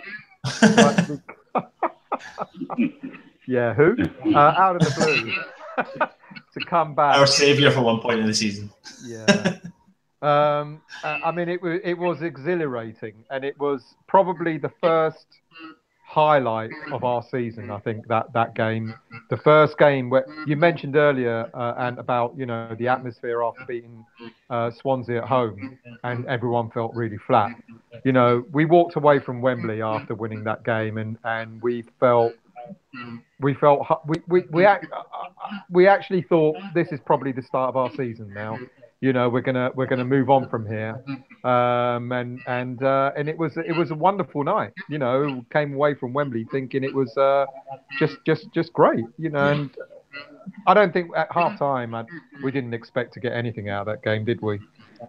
Yeah, who? Out of the blue to come back. Our saviour for one point in the season. Yeah. I mean, it was exhilarating, and it was probably the first highlight of our season. I think that game, the first game where you mentioned earlier, and about the atmosphere after beating Swansea at home, and everyone felt really flat. We walked away from Wembley after winning that game, and we actually thought this is probably the start of our season now. We're gonna move on from here, and it was a wonderful night. Came away from Wembley thinking it was just great. And I don't think at half time we didn't expect to get anything out of that game, did we?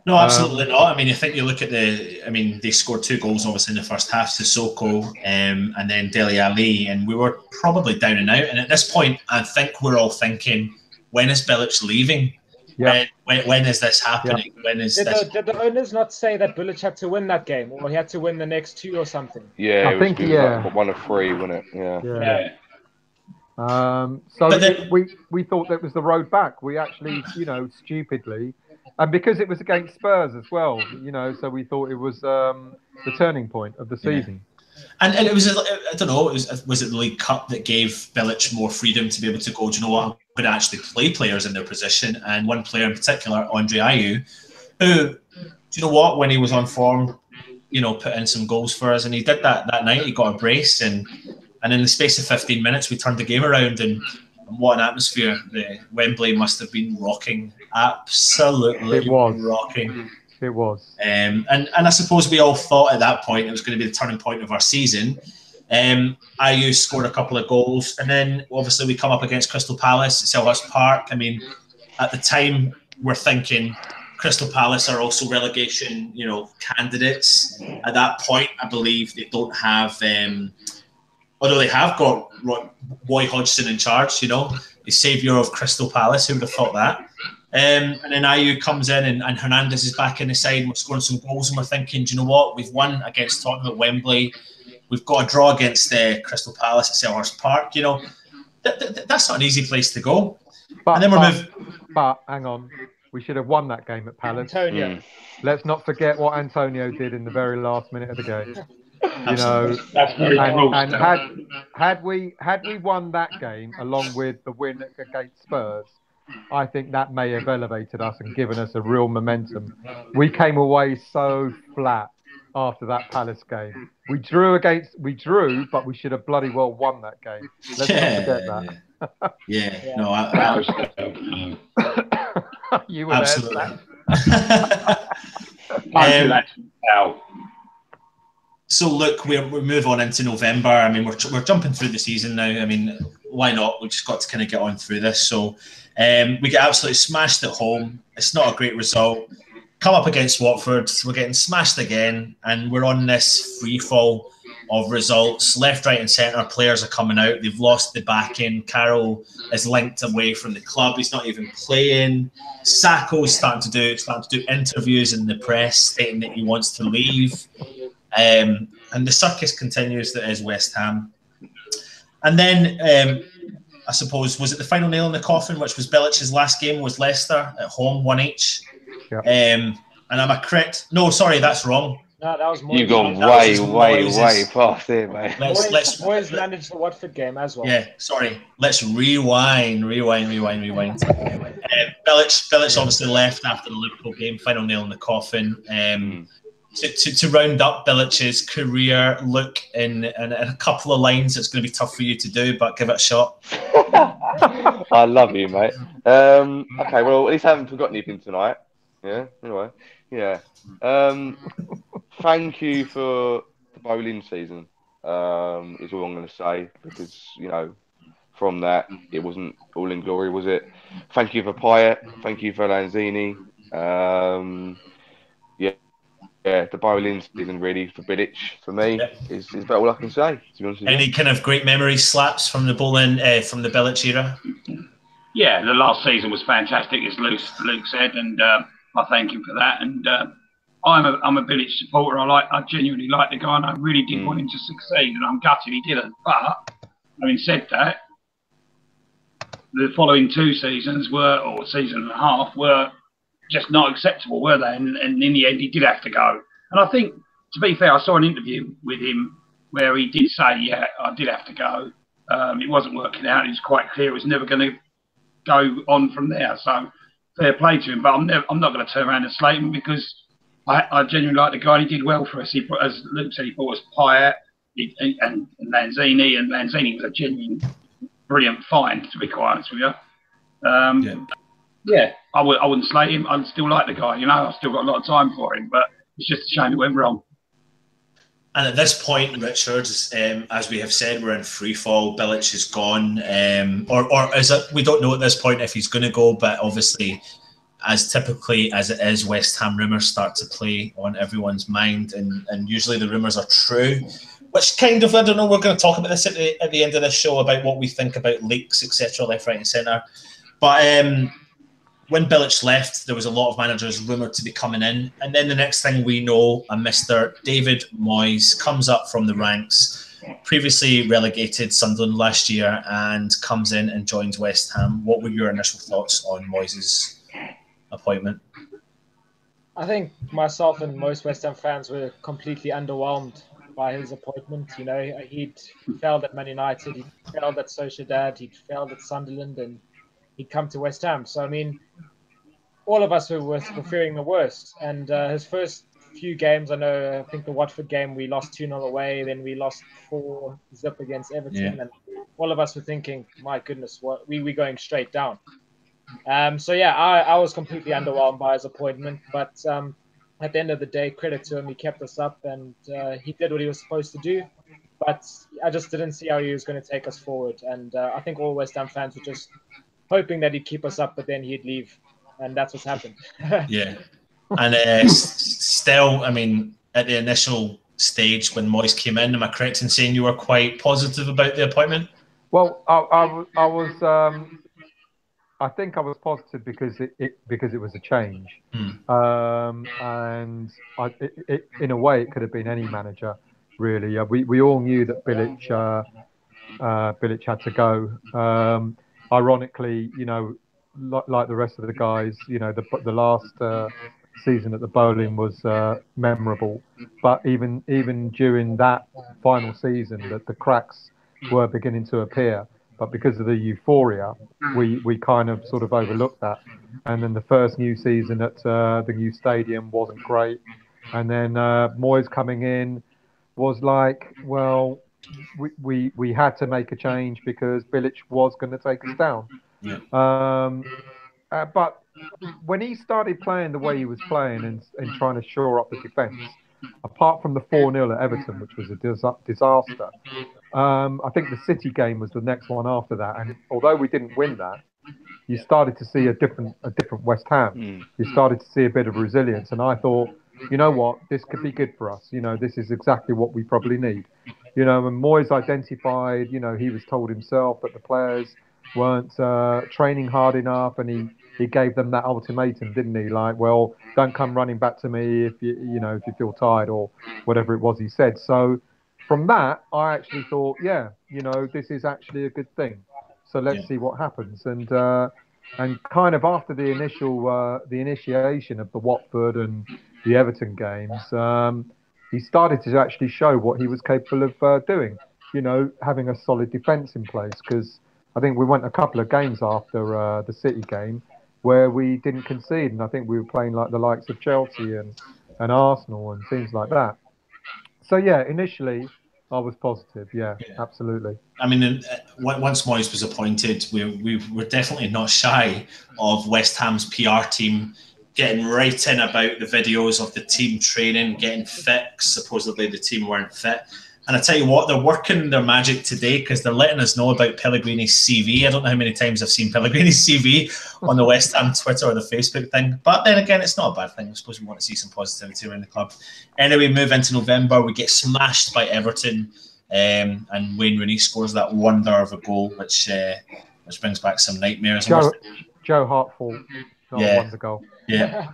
No, absolutely not. I mean, I think you look at they scored 2 goals obviously in the first half, Sissoko, and then Dele Alli, and we were probably down and out. And at this point, I think we're all thinking, when is Bilic leaving? Yeah. When is this happening? Yeah. When is this? Did the owners not say that Bilic had to win that game, or he had to win the next 2 or something? Yeah, I think like 1 of 3, wasn't it? Yeah. So we thought that was the road back. We actually, stupidly, and because it was against Spurs as well, so we thought it was the turning point of the season. And it was, I don't know, was it the League Cup that gave Bilic more freedom to be able to go, do you know what, I'm going to actually play players in their position, and one player in particular, Andre Ayew, who, do you know what, when he was on form, put in some goals for us, and he did that night. He got a brace, and in the space of 15 minutes, we turned the game around, and what an atmosphere. The Wembley must have been rocking. Absolutely rocking. It was. And I suppose we all thought at that point it was going to be the turning point of our season. Ayew scored a couple of goals, and then obviously we come up against Crystal Palace at Selhurst Park. I mean, at the time, we're thinking Crystal Palace are also relegation, candidates. At that point, I believe they don't have... although they have got Roy Hodgson in charge, the saviour of Crystal Palace. Who would have thought that? And then Ayew comes in, and Hernandez is back in the side, and we're scoring some goals, and we're thinking, do you know what? We've won against Tottenham at Wembley. We've got a draw against Crystal Palace at Selhurst Park. That's not an easy place to go. But hang on, we should have won that game at Palace. Antonio. Let's not forget what Antonio did in the very last minute of the game. That's very and had we won that game along with the win against Spurs, I think that may have elevated us and given us a real momentum. We came away so flat after that Palace game. We drew, but we should have bloody well won that game. Let's not forget that. Yeah. No, you were absolutely. There. So look, we move on into November. I mean, we're jumping through the season now. I mean, why not? We've just got to kind of get on through this. So we get absolutely smashed at home. It's not a great result. Come up against Watford, we're getting smashed again, and we're on this free fall of results. Left, right, and centre players are coming out. They've lost the backing. Carroll is linked away from the club. He's not even playing. Sacco's starting to do interviews in the press, stating that he wants to leave. And the circus continues that is West Ham. And then I suppose, was it the final nail in the coffin, which was Bilic's last game, was Leicester at home, 1-1. Yep. And I'm a crit. No, sorry, that's wrong. No, that was more. You've gone way past there, mate. Let's manage the Watford game as well. Yeah, sorry. Let's rewind. Bilic obviously left after the Liverpool game, final nail in the coffin. To round up Bilic's career, look in a couple of lines, it's going to be tough for you to do, but give it a shot. I love you, mate. Okay, well, at least I haven't forgotten anything tonight. Yeah, anyway. Yeah. Thank you for the bowling season, is all I'm going to say, because, from that, it wasn't all in glory, was it? Thank you for Pyatt. Thank you for Lanzini. Yeah, the bowling season really for Bilic, for me, is about all I can say, to be honest with you. Any kind of great memory slaps from the bowling, from the Bilic era? Yeah, the last season was fantastic, as Luke said, and I thank him for that. And I'm a Bilic supporter. I genuinely like the guy, and I really did want him to succeed, and I'm gutted he didn't. But having said that, the following 2 seasons season and a half were just not acceptable, were they? And in the end, he did have to go. And I think, to be fair, I saw an interview with him where he did say, yeah, I did have to go. It wasn't working out. It was quite clear it was never going to go on from there. So fair play to him. But I'm not going to turn around and slate him, because I genuinely like the guy. He did well for us. As Luke said, he brought us Pyatt and Lanzini. And Lanzini was a genuine, brilliant find, to be quite honest with you. Yeah, I wouldn't slate him. I still like the guy. I've still got a lot of time for him. But it's just a shame it went wrong. And at this point, Richard, as we have said, we're in free fall. Bilic is gone, or is it? We don't know at this point if he's going to go. But obviously, as typically as it is, West Ham rumours start to play on everyone's mind, and usually the rumours are true. Which kind of, I don't know. We're going to talk about this at the end of this show about what we think about leaks, etc., left, right, and centre. But when Bilic left, there was a lot of managers rumoured to be coming in. And then the next thing we know, a Mr. David Moyes comes up from the ranks, previously relegated Sunderland last year, and comes in and joins West Ham. What were your initial thoughts on Moyes' appointment? I think myself and most West Ham fans were completely underwhelmed by his appointment. He'd failed at Man United, he'd failed at Sociedad, he'd failed at Sunderland, and he'd come to West Ham. So, I mean, all of us were fearing the worst. And his first few games, I think the Watford game, we lost 2-0 away. Then we lost 4-0 against Everton. Yeah. And all of us were thinking, my goodness, we're going straight down. So, yeah, I was completely underwhelmed by his appointment. But at the end of the day, credit to him. He kept us up and he did what he was supposed to do. But I just didn't see how he was going to take us forward. And I think all West Ham fans were just hoping that he'd keep us up, but then he'd leave, and that's what's happened. Yeah, and still, I mean, at the initial stage when Moyes came in, am I correct in saying you were quite positive about the appointment? Well, I was. I think I was positive because it was a change, and in a way it could have been any manager, really. We all knew that Bilic had to go. Ironically, like the rest of the guys, the last season at the Bowling was memorable. But even during that final season, the cracks were beginning to appear. But because of the euphoria, we kind of sort of overlooked that. And then the first new season at the new stadium wasn't great. And then Moyes coming in was like, well, we had to make a change because Bilic was going to take us down. Yeah. But when he started playing the way he was playing and trying to shore up the defence, apart from the 4-0 at Everton, which was a disaster, I think the City game was the next one after that. And although we didn't win that, you started to see a different West Ham. You started to see a bit of resilience. And I thought, you know what, this could be good for us. This is exactly what we probably need. And Moyes identified, he was told himself that the players weren't training hard enough, and he gave them that ultimatum, didn't he? Like, well, don't come running back to me if you feel tired, or whatever it was he said. So from that, I actually thought, yeah, this is actually a good thing. So let's see what happens. And kind of after the initiation of the Watford and the Everton games, he started to actually show what he was capable of doing. Having a solid defence in place, because I think we went a couple of games after the City game where we didn't concede, and I think we were playing like the likes of Chelsea and Arsenal and things like that. So yeah, initially I was positive. Yeah, absolutely. I mean, once Moyes was appointed, we were definitely not shy of West Ham's PR team getting right in about the videos of the team training, getting fit. Supposedly the team weren't fit. And I tell you what, they're working their magic today because they're letting us know about Pellegrini's CV. I don't know how many times I've seen Pellegrini's CV on the West Ham Twitter or the Facebook thing. But then again, it's not a bad thing. I suppose we want to see some positivity around the club. Anyway, move into November. We get smashed by Everton, and Wayne Rooney scores that wonder of a goal, which brings back some nightmares. Joe Hartford, not a wonder goal. Yeah.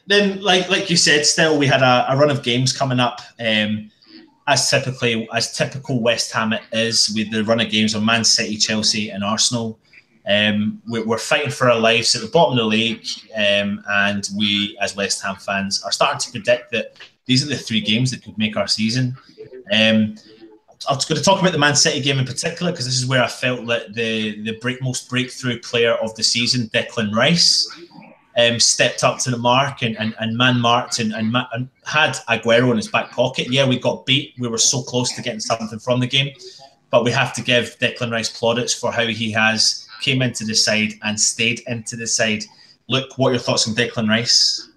Then, like you said, still we had a run of games coming up. As typical West Ham it is, with the run of games of Man City, Chelsea, and Arsenal. We're fighting for our lives at the bottom of the league, and we, as West Ham fans, are starting to predict that these are the 3 games that could make our season. I was going to talk about the Man City game in particular because this is where I felt that the most breakthrough player of the season, Declan Rice, stepped up to the mark and man-marked and had Aguero in his back pocket. Yeah, we got beat. We were so close to getting something from the game. But we have to give Declan Rice plaudits for how he has came into the side and stayed into the side. Luke, what are your thoughts on Declan Rice?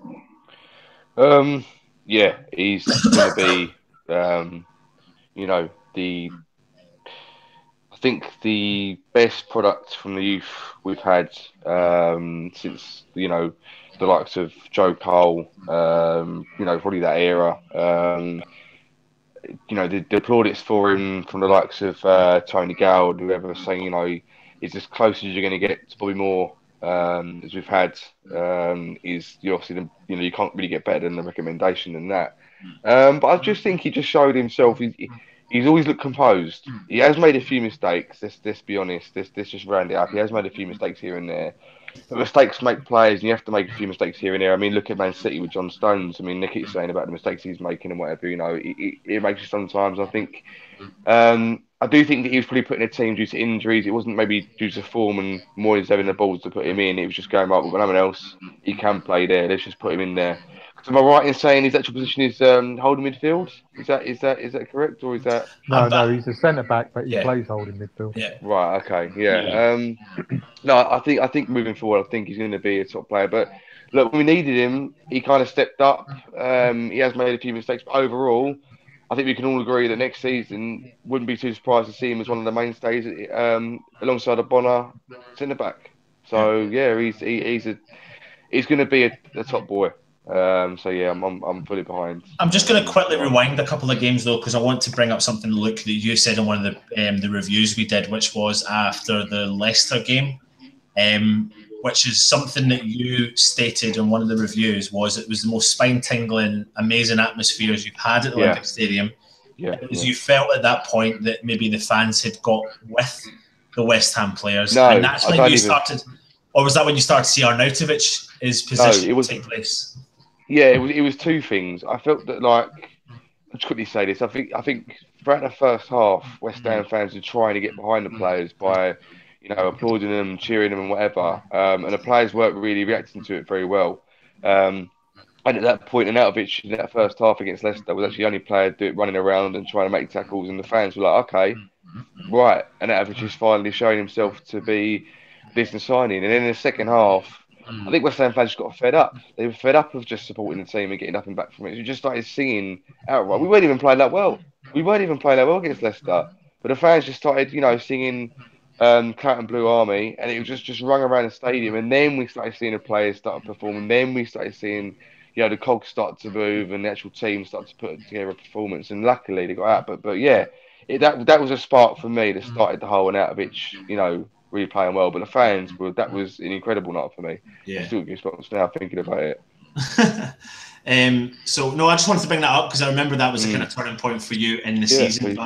Yeah, he's going to be, I think the best product from the youth we've had since, the likes of Joe Cole, probably that era. The plaudits for him from the likes of Tony Gowd, whoever, saying, he's as close as you're going to get to probably more as we've had. Is obviously, you can't really get better than the recommendation than that. But I just think he just showed himself. He's always looked composed. He has made a few mistakes. Let's be honest. Let's just round it up. He has made a few mistakes here and there. But mistakes make players, and you have to make a few mistakes here and there. I mean, look at Man City with John Stones. I mean, Nick is saying about the mistakes he's making and whatever. It makes you sometimes. I think. I do think that he was probably put in a team due to injuries. It wasn't maybe due to form and Moyes having the balls to put him in. It was just going, right, we've got no one else. He can play there. Let's just put him in there. Am I right in saying his actual position is holding midfield? Is that correct, or is that? No, he's a centre back, but he plays holding midfield. Yeah. Right. Okay. Yeah. No, I think moving forward, I think he's going to be a top player. But look, when we needed him, he kind of stepped up. He has made a few mistakes, but overall, I think we can all agree that next season wouldn't be too surprised to see him as one of the mainstays alongside a Bonner centre back. So yeah, he's going to be a top boy. So yeah, I'm fully behind. I'm just going to quickly rewind a couple of games though, because I want to bring up something, Luke, that you said in one of the reviews we did, which was after the Leicester game, which is something that you stated in one of the reviews, was it was the most spine-tingling, amazing atmospheres you've had at the Olympic Stadium. Yeah, because you felt at that point that maybe the fans had got with the West Ham players, no, and that's when you started, or was that when you started to see Arnautovic's position take place? Yeah, it was two things. I felt that, like, I'll just quickly say this. I think throughout the first half, West Ham fans were trying to get behind the players by, applauding them, cheering them, and whatever. And the players weren't really reacting to it very well. And at that point, Arnautovic in that first half against Leicester was actually the only player running around and trying to make tackles. And the fans were like, okay, right. And Arnautovic is finally showing himself to be business signing. And then in the second half, I think West Ham fans just got fed up. They were fed up of just supporting the team and getting nothing back from it. So we just started singing outright. We weren't even playing that well. Against Leicester. But the fans just started, singing Claret and Blue Army, and it was just rung around the stadium. And then we started seeing the players start performing. Then we started seeing, the cogs start to move and the actual team start to put together a performance. And luckily they got out. But yeah, that was a spark for me that started the whole Arnautovic, really playing well, but the fans that was an incredible night for me. Yeah, still goosebumps now thinking about it. So no, I just wanted to bring that up because I remember that was a kind of turning point for you in the season.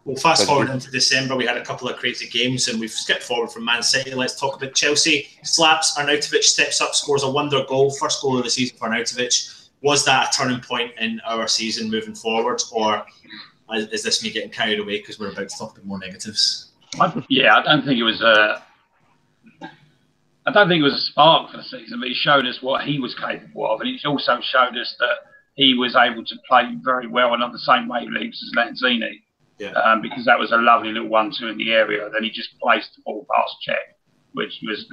We'll fast forward into December. We had a couple of crazy games, and we've skipped forward from Man City. Let's talk about Chelsea. Slaps, Arnautovic steps up, scores a wonder goal, first goal of the season for Arnautovic. Was that a turning point in our season moving forward, or is this me getting carried away because we're about to talk about more negatives? I don't think it was a spark for the season, but it showed us what he was capable of, and it also showed us that he was able to play very well and on the same wavelengths as Lanzini. Yeah. Because that was a lovely little 1-2 in the area. Then he just placed the ball past Cech, which was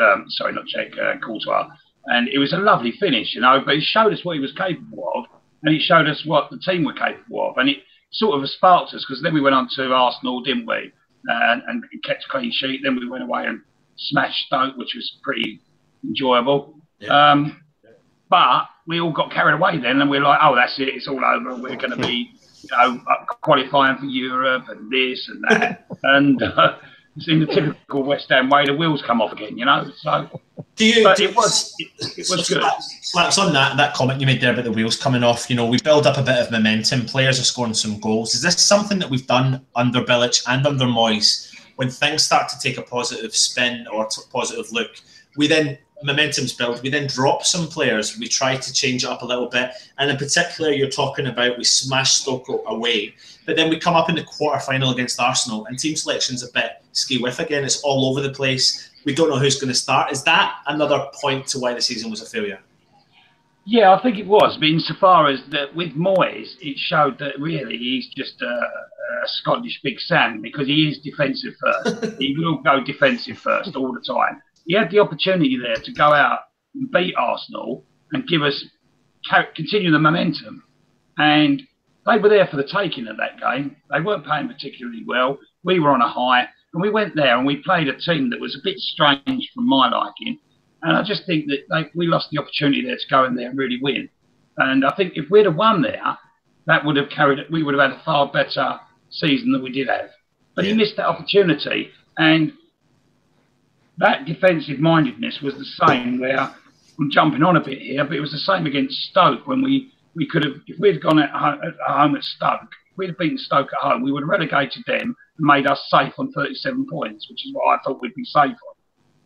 Courtois, and it was a lovely finish, But it showed us what he was capable of, and it showed us what the team were capable of, and it sort of sparked us because then we went on to Arsenal, didn't we? And kept a clean sheet. Then we went away and smashed Stoke, which was pretty enjoyable. Yeah. But we all got carried away then, and we're like, oh, that's it, it's all over. We're going to be, qualifying for Europe and this and that. And it's in the typical West Ham way, the wheels come off again, So it was good. Slaps on that comment you made there about the wheels coming off. We build up a bit of momentum. Players are scoring some goals. Is this something that we've done under Bilic and under Moyes when things start to take a positive spin or positive look, momentum's built. We then drop some players. We try to change it up a little bit. And in particular, you're talking about we smashed Stoke away. But then we come up in the quarter-final against Arsenal and team selection's a bit ski-whiff again. It's all over the place. We don't know who's going to start. Is that another point to why the season was a failure? Yeah, I think it was. But insofar as that with Moyes, it showed that really he's just a Scottish Big Sam because he is defensive first. He will go defensive first all the time. He had the opportunity there to go out and beat Arsenal and continue the momentum. And they were there for the taking of that game. They weren't playing particularly well. We were on a high. And we went there and we played a team that was a bit strange from my liking. And I just think that we lost the opportunity there to go in there and really win. And I think if we'd have won there, that would have we would have had a far better season than we did have. But he missed that opportunity. And that defensive mindedness was the same where I'm jumping on a bit here, but it was the same against Stoke when we could have, if we'd gone at home at Stoke, if we'd have beaten Stoke at home, we would have relegated them and made us safe on 37 points, which is what I thought we'd be safe on.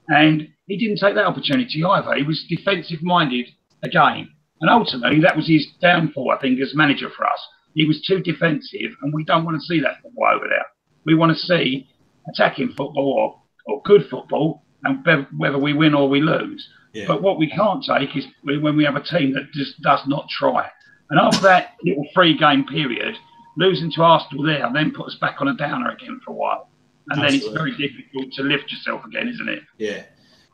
And he didn't take that opportunity either. He was defensive minded again. And ultimately, that was his downfall, I think, as manager for us. He was too defensive, and we don't want to see that football over there. We want to see attacking football or good football, and whether we win or we lose. Yeah. But what we can't take is when we have a team that just does not try. And after that little 3-game period, losing to Arsenal there then put us back on a downer again for a while. And Absolutely. Then it's very difficult to lift yourself again, isn't it? Yeah.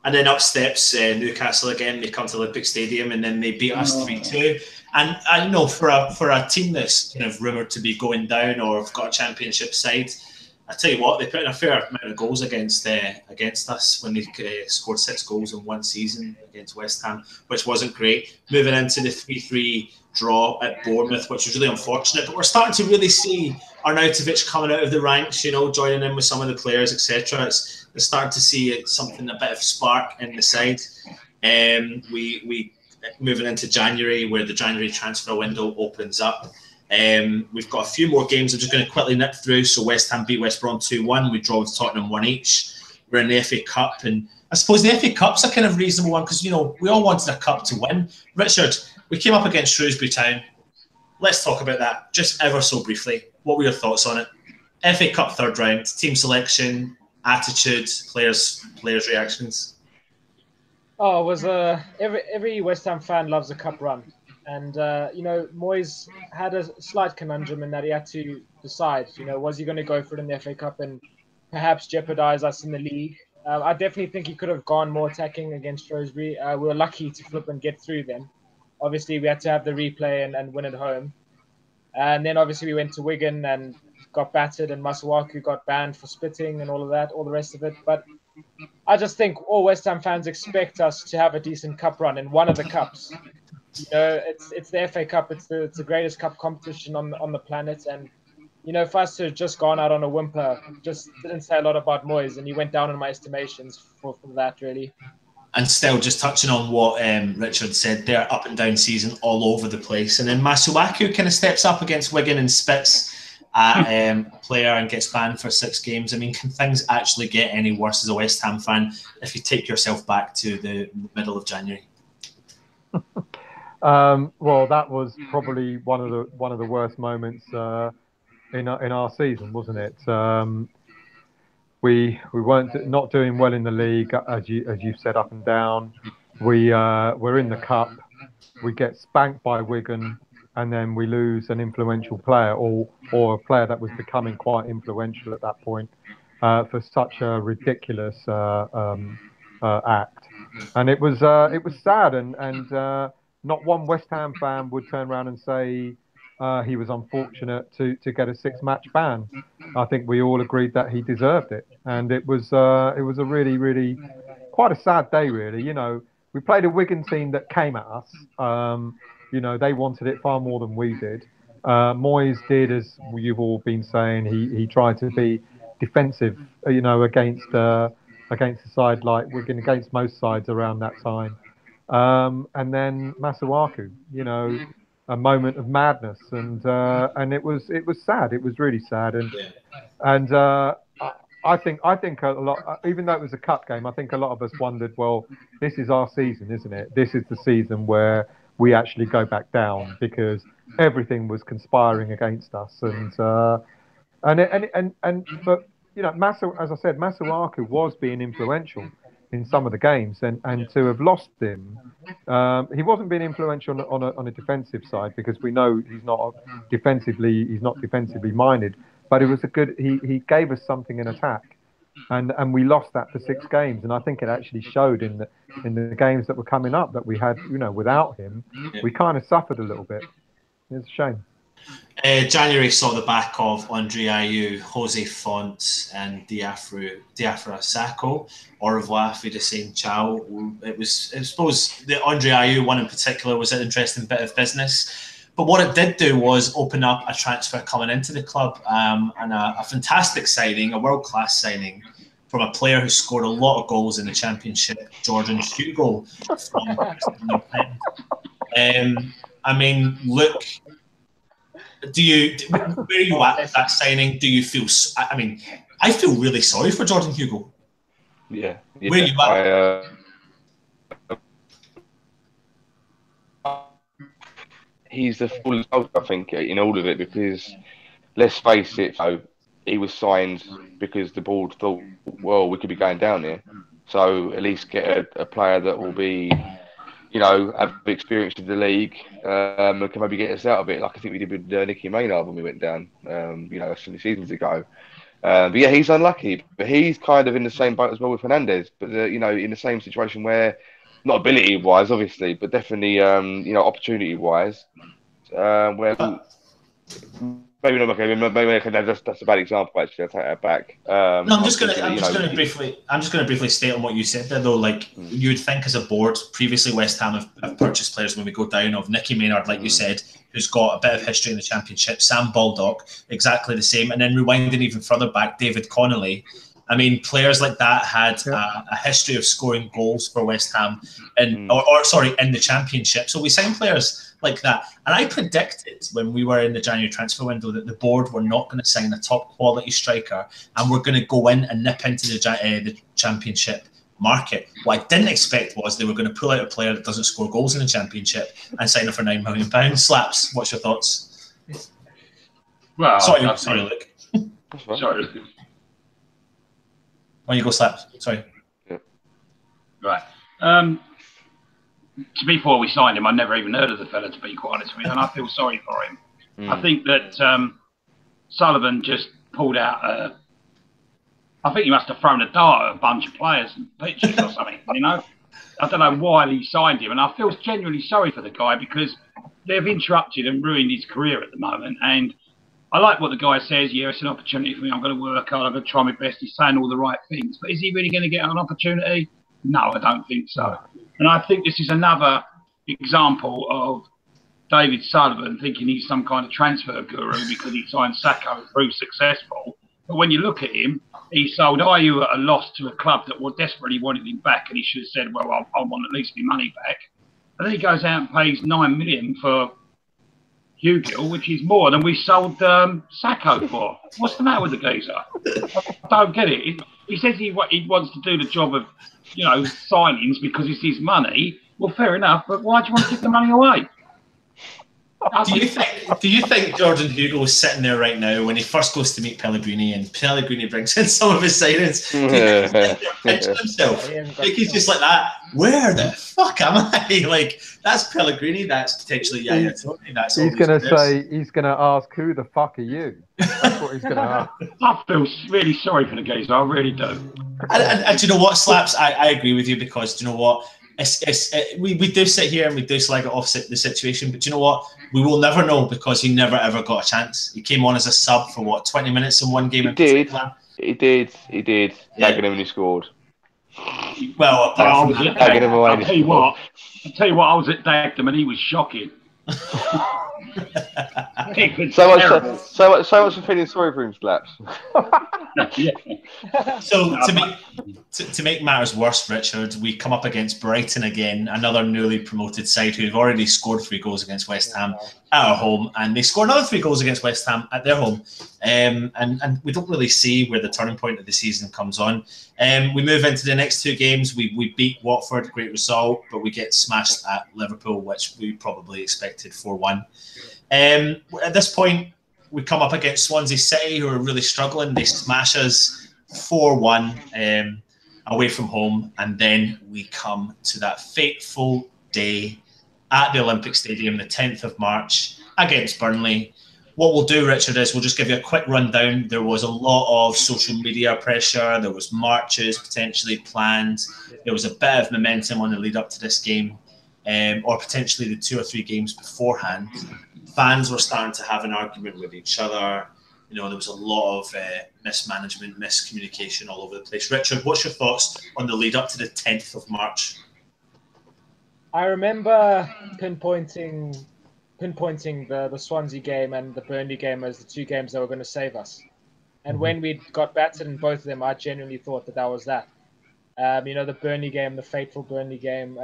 And then up steps Newcastle again. They come to Olympic Stadium and then they beat us 3-2. And I know for a team that's kind of rumoured to be going down or have got a championship side, I tell you what, they put in a fair amount of goals against us when they scored 6 goals in one season against West Ham, which wasn't great. Moving into the 3-3 draw at Bournemouth, which was really unfortunate. But we're starting to really see Arnautovic coming out of the ranks, joining in with some of the players, etc. It's starting to see something, a bit of spark in the side. We moving into January, where the January transfer window opens up. We've got a few more games. I'm just going to quickly nip through. So West Ham beat West Brom 2-1. We draw with Tottenham 1 each. We're in the FA Cup, and I suppose the FA Cup's a kind of reasonable one because we all wanted a cup to win. Richard, we came up against Shrewsbury Town. Let's talk about that just ever so briefly. What were your thoughts on it? FA Cup third round, team selection, attitude, players' reactions. Oh, it was every West Ham fan loves a cup run. And, Moyes had a slight conundrum in that he had to decide, was he going to go for it in the FA Cup and perhaps jeopardise us in the league? I definitely think he could have gone more attacking against Shrewsbury. We were lucky to flip and get through them. Obviously, we had to have the replay and win at home. And then, obviously, we went to Wigan and got battered, and Masuaku got banned for spitting and all of that, all the rest of it. But I just think all West Ham fans expect us to have a decent cup run in one of the cups. It's the FA Cup. It's the greatest cup competition on the planet. And, for us to have just gone out on a whimper just didn't say a lot about Moyes. And he went down in my estimations for that, really. And still, just touching on what Richard said, they're up and down season all over the place. And then Masuaku kind of steps up against Wigan and spits at a player and gets banned for 6 games. I mean, can things actually get any worse as a West Ham fan if you take yourself back to the middle of January? Well, that was probably one of the worst moments in our season, wasn't it? We weren't not doing well in the league, as you said, up and down. We're in the cup. We get spanked by Wigan, and then we lose an influential player or a player that was becoming quite influential at that point for such a ridiculous act. And it was sad, and not one West Ham fan would turn around and say he was unfortunate to get a 6-match ban. I think we all agreed that he deserved it, and it was a really, really quite a sad day, really. We played a Wigan team that came at us. They wanted it far more than we did. Moyes did, as you've all been saying, he tried to be defensive, against a side like Wigan, against most sides around that time. And then Masuaku, a moment of madness, and it was sad. It was really sad, and I think a lot, even though it was a cup game, I think a lot of us wondered, well, this is our season, isn't it? This is the season where we actually go back down because everything was conspiring against us. And but as I said, Masuaku was being influential in some of the games, and to have lost him, he wasn't being influential on a defensive side because we know he's not defensively minded. But it was he gave us something in attack, and we lost that for 6 games. And I think it actually showed in the games that were coming up that we had, without him, we kind of suffered a little bit. It's a shame. January saw the back of Andre Ayew, Jose Fonts, and Diafra Sakho. Au revoir, Auf Wiedersehen, ciao. I suppose the Andre Ayew one in particular was an interesting bit of business. But what it did do was open up a transfer coming into the club, and a fantastic signing, a world-class signing from a player who scored a lot of goals in the Championship, Jordan Hugo. I mean, look, where are you at with that signing? Do you feel? I mean, I feel really sorry for Jordan Hugo. Yeah. Where are you at? He's the full result, I think, in all of it, because let's face it, he was signed because the board thought, well, we could be going down here, so at least get a player that will be, have experience in the league, and can maybe get us out of it, like I think we did with Nicky Maynard when we went down, a few seasons ago. But yeah, he's unlucky, but he's kind of in the same boat as well with Fernandez, but in the same situation where, not ability-wise, obviously, but definitely, opportunity-wise, where maybe not. Okay, maybe that's a bad example. Actually, I'll take that back. No, I'm just going to briefly state on what you said there, though. Like you would think, as a board, previously West Ham have purchased players when we go down of Nicky Maynard, like you said, who's got a bit of history in the Championship. Sam Baldock, exactly the same, and then rewinding even further back, David Connolly. I mean, players like that had a history of scoring goals for West Ham, in the Championship. So we signed players like that. And I predicted when we were in the January transfer window that the board were not going to sign a top quality striker, and we're going to go in and nip into the Championship market. What I didn't expect was they were going to pull out a player that doesn't score goals in the Championship and sign him for £9 million. Slaps, what's your thoughts? Well, sorry, Luke. Sorry, Luke. When you go, Slaps. Sorry. Yeah. Right. To be fair, we signed him, I never even heard of the fella, to be quite honest with you, and I feel sorry for him. I think that Sullivan just pulled out I think he must have thrown a dart at a bunch of players and pitches or something, I don't know why he signed him, and I feel genuinely sorry for the guy because they've interrupted and ruined his career at the moment. And I like what the guy says. Yeah, it's an opportunity for me. I'm going to work hard. I'm going to try my best. He's saying all the right things. But is he really going to get an opportunity? No, I don't think so. And I think this is another example of David Sullivan thinking he's some kind of transfer guru because he signed Sakho, proved successful. But when you look at him, he sold Ayew at a loss to a club that desperately wanted him back, and he should have said, well, I want at least my money back. And then he goes out and pays $9 million for Hugo, which is more than we sold Sakho for. What's the matter with the geezer? I don't get it. He says he wants to do the job of, signings because it's his money. Well, fair enough, but why do you want to give the money away? Do you think Jordan Hugo is sitting there right now when he first goes to meet Pellegrini and Pellegrini brings in some of his signings? Pinching himself. Like he's just like that. Where the fuck am I? Like that's Pellegrini. That's potentially Yaya Toure. That's he's going to say. He's going to ask, "Who the fuck are you?" That's what he's going to ask. I feel really sorry for the guys. I really do. And do you know what, Slaps? I agree with you because do you know what? We do sit here and we do slag it off the situation, but do you know what? We will never know because he never ever got a chance. He came on as a sub for 20 minutes in one game. He did. Tagging him when he scored. Well, apart from that, I'll tell you what, I was at Dagenham and he was shocking. So much for feeling sorry for him, Slaps. So to make matters worse, Richard, we come up against Brighton again, another newly promoted side who've already scored 3 goals against West Ham. at our home, and they score another 3 goals against West Ham at their home. And we don't really see where the turning point of the season comes on. We move into the next 2 games. We beat Watford, great result, but we get smashed at Liverpool, which we probably expected 4-1. At this point, we come up against Swansea City, who are really struggling. They smash us 4-1 away from home, and then we come to that fateful day at the Olympic Stadium, the 10th of March, against Burnley. What we'll do, Richard, is we'll just give you a quick rundown. There was a lot of social media pressure. There was marches potentially planned. There was a bit of momentum on the lead up to this game, or potentially the 2 or 3 games beforehand. Fans were starting to have an argument with each other. There was a lot of mismanagement, miscommunication all over the place. Richard, what's your thoughts on the lead up to the 10th of March? I remember pinpointing the Swansea game and the Burnley game as the 2 games that were going to save us. And when we got battered in both of them, I genuinely thought that was that. The Burnley game, the fateful Burnley game,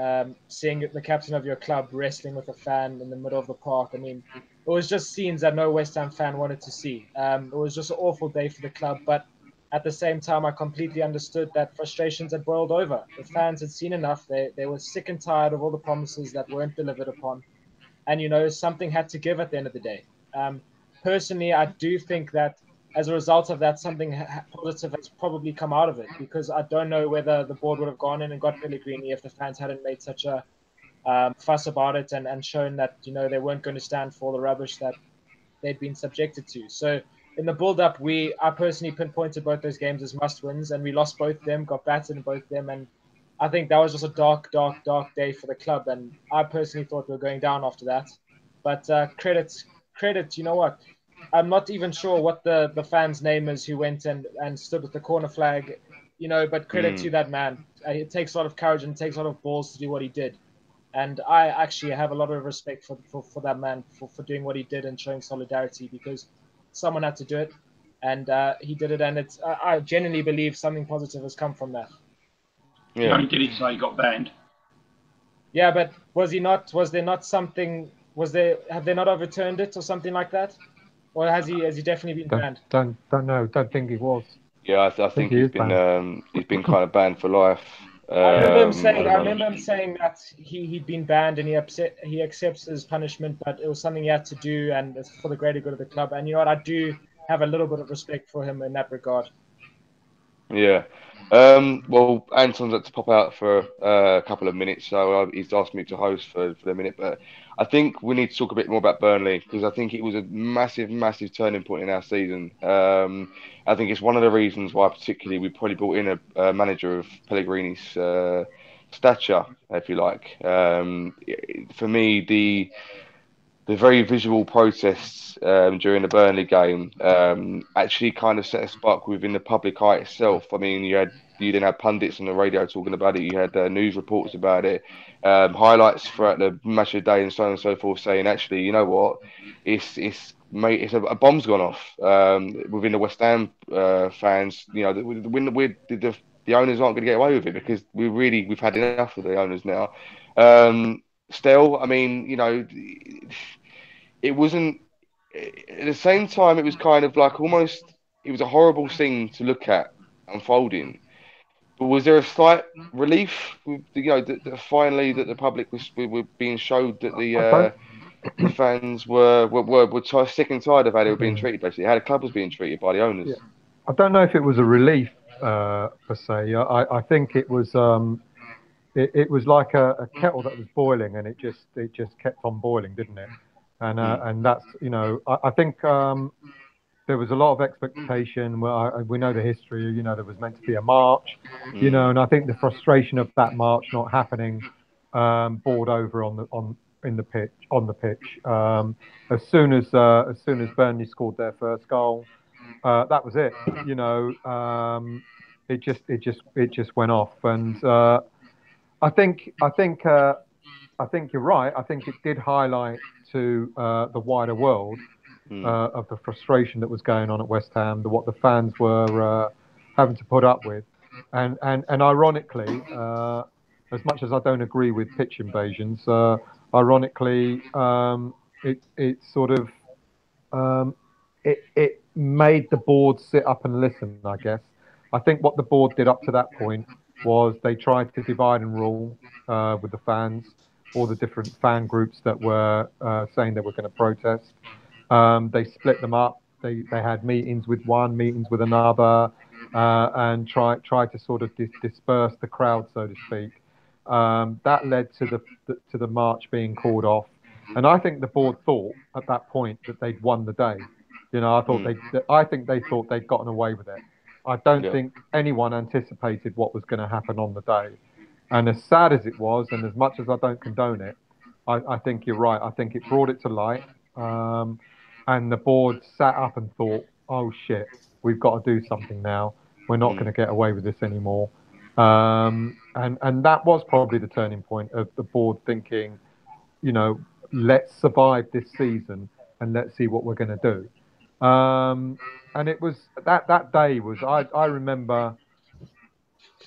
seeing the captain of your club wrestling with a fan in the middle of the park. I mean, it was just scenes that no West Ham fan wanted to see. It was just an awful day for the club, but at the same time, I completely understood that frustrations had boiled over. The fans had seen enough. They were sick and tired of all the promises that weren't delivered upon. And, something had to give at the end of the day. Personally, I do think that as a result of that, something positive has probably come out of it, because I don't know whether the board would have gone in and got Pellegrini if the fans hadn't made such a fuss about it and shown that, they weren't going to stand for the rubbish that they'd been subjected to. So in the build-up, I personally pinpointed both those games as must-wins, and we lost both of them, got battered in both of them, and I think that was just a dark, dark, dark day for the club, and I personally thought we were going down after that. But credit, you know what? I'm not even sure what the fan's name is who went and stood with the corner flag, but credit to that man. It takes a lot of courage and it takes a lot of balls to do what he did. And I actually have a lot of respect for that man for doing what he did and showing solidarity, because someone had to do it, and he did it. And I genuinely believe something positive has come from that. Yeah. He only did it so he got banned. Yeah, but was there not something? Have they not overturned it or something like that? Or has he definitely been banned? Don't know. Don't think he was. Yeah, I think he's been kind of banned for life. I remember him saying that he'd been banned and he accepts his punishment, but it was something he had to do and it's for the greater good of the club. And you know what? I do have a little bit of respect for him in that regard. Yeah. Well, Anton's had to pop out for a couple of minutes, so he's asked me to host for the minute. But I think we need to talk a bit more about Burnley, because I think it was a massive, massive turning point in our season. I think it's one of the reasons why, particularly, we probably brought in a manager of Pellegrini's stature, if you like. For me, the very visual protests during the Burnley game actually kind of set a spark within the public eye itself. I mean, you then had pundits on the radio talking about it. You had news reports about it, highlights throughout the match of the day, and so on and so forth, saying, actually, you know what, a bomb's gone off within the West Ham fans. The owners aren't going to get away with it, because we've had enough of the owners now. Still, I mean, it wasn't. At the same time, it was kind of like almost. It was a horrible thing to look at unfolding. But was there a slight relief? That finally that the public were being showed that the fans were sick and tired of how they were being treated. Basically, how the club was being treated by the owners. Yeah. I don't know if it was a relief per se. I think it was. It was like a kettle that was boiling, and it just kept on boiling, didn't it? And that's I think there was a lot of expectation. Well, we know the history. There was meant to be a march, and I think the frustration of that march not happening boiled over on the pitch. As soon as Burnley scored their first goal, that was it. It just went off, and. I think you're right. I think it did highlight to the wider world of the frustration that was going on at West Ham, what the fans were having to put up with, and ironically, as much as I don't agree with pitch invasions, ironically, it sort of it made the board sit up and listen, I guess. I think what the board did up to that point was they tried to divide and rule with the fans, all the different fan groups that were saying they were going to protest. They split them up. They had meetings with one, meetings with another, and tried to sort of disperse the crowd, so to speak. That led to the march being called off. And I think the board thought at that point that they'd won the day. You know, I think they thought they'd gotten away with it. I don't think anyone anticipated what was going to happen on the day. And as sad as it was, and as much as I don't condone it, I think you're right. I think it brought it to light. And the board sat up and thought, oh shit, we've got to do something now. We're not going to get away with this anymore. And that was probably the turning point of the board thinking, you know, let's survive this season and let's see what we're going to do. And it was that day was, I remember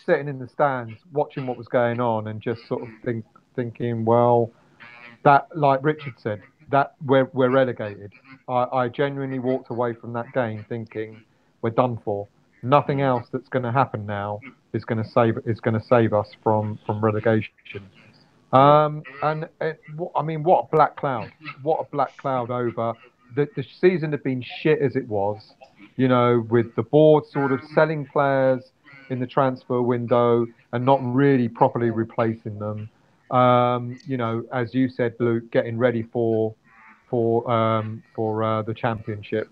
sitting in the stands watching what was going on and just sort of thinking, well, that, like Richard said, that we're relegated. I genuinely walked away from that game thinking we're done for. Nothing else that's going to happen now is going to save us from relegation. I mean, what a black cloud! What a black cloud over the season had been shit as it was, you know, with the board sort of selling players in the transfer window and not really properly replacing them. You know, as you said, Luke, getting ready for the championship,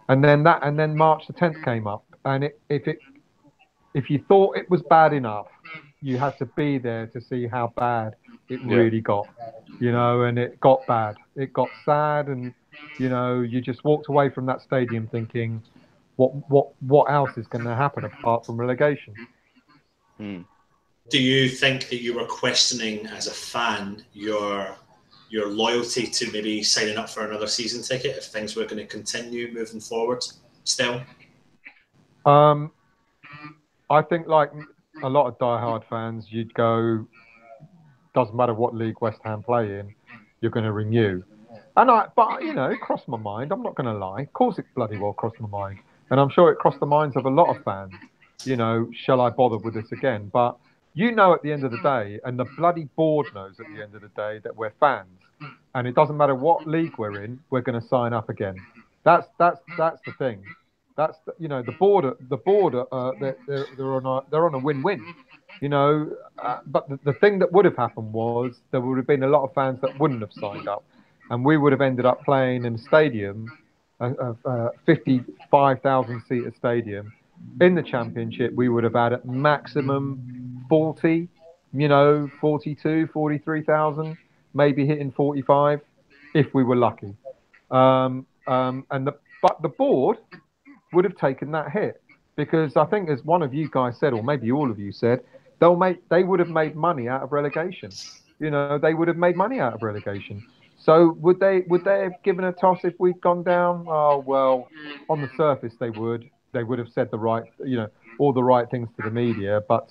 and then March the 10th came up, and if you thought it was bad enough, you had to be there to see how bad it really got, you know, and it got bad. It got sad, and you know, you just walked away from that stadium thinking, what else is going to happen apart from relegation? Do you think that you were questioning as a fan your loyalty to maybe signing up for another season ticket if things were going to continue moving forward still? I think, like a lot of diehard fans, you'd go, doesn't matter what league West Ham play in, you're going to renew. But you know, it crossed my mind. I'm not going to lie. Of course, it bloody well crossed my mind, and I'm sure it crossed the minds of a lot of fans. You know, shall I bother with this again? But you know, at the end of the day, and the bloody board knows at the end of the day, that we're fans, and it doesn't matter what league we're in, we're going to sign up again. That's the thing. That's you know, the board. They're on a win-win. You know, but the thing that would have happened was there would have been a lot of fans that wouldn't have signed up, and we would have ended up playing in a stadium, a 55,000 seater stadium. In the championship, we would have had at maximum 40, you know, 42, 43,000, maybe hitting 45 if we were lucky. But the board would have taken that hit, because I think, as one of you guys said, or maybe all of you said, they would have made money out of relegation. You know, they would have made money out of relegation. So would they have given a toss if we'd gone down? Oh well, on the surface they would. They would have said all the right things to the media, but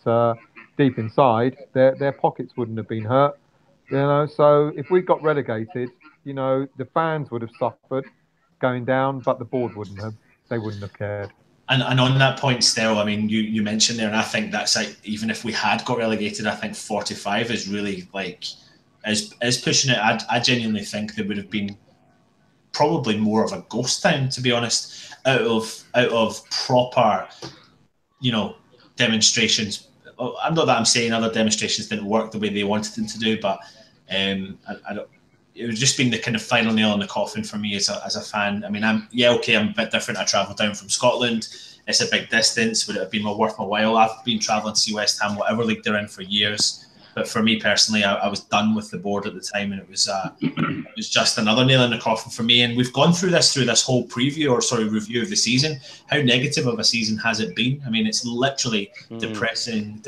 deep inside, their pockets wouldn't have been hurt. You know, so if we got relegated, you know, the fans would have suffered going down, but the board wouldn't have. They wouldn't have cared. And on that point, Stell, I mean, you mentioned there, and I think that's like, even if we had got relegated, I think 45 is really like is pushing it. I genuinely think there would have been probably more of a ghost town, to be honest, out of proper, you know, demonstrations. I'm not that I'm saying other demonstrations didn't work the way they wanted them to do, but I don't. It would just been the kind of final nail in the coffin for me as a fan. I mean, I'm a bit different. I travelled down from Scotland. It's a big distance. Would it have been worth my while? I've been travelling to see West Ham, whatever league they're in, for years. But for me personally, I was done with the board at the time, and it was just another nail in the coffin for me. And we've gone through this whole review of the season. How negative of a season has it been? I mean, it's literally depressing,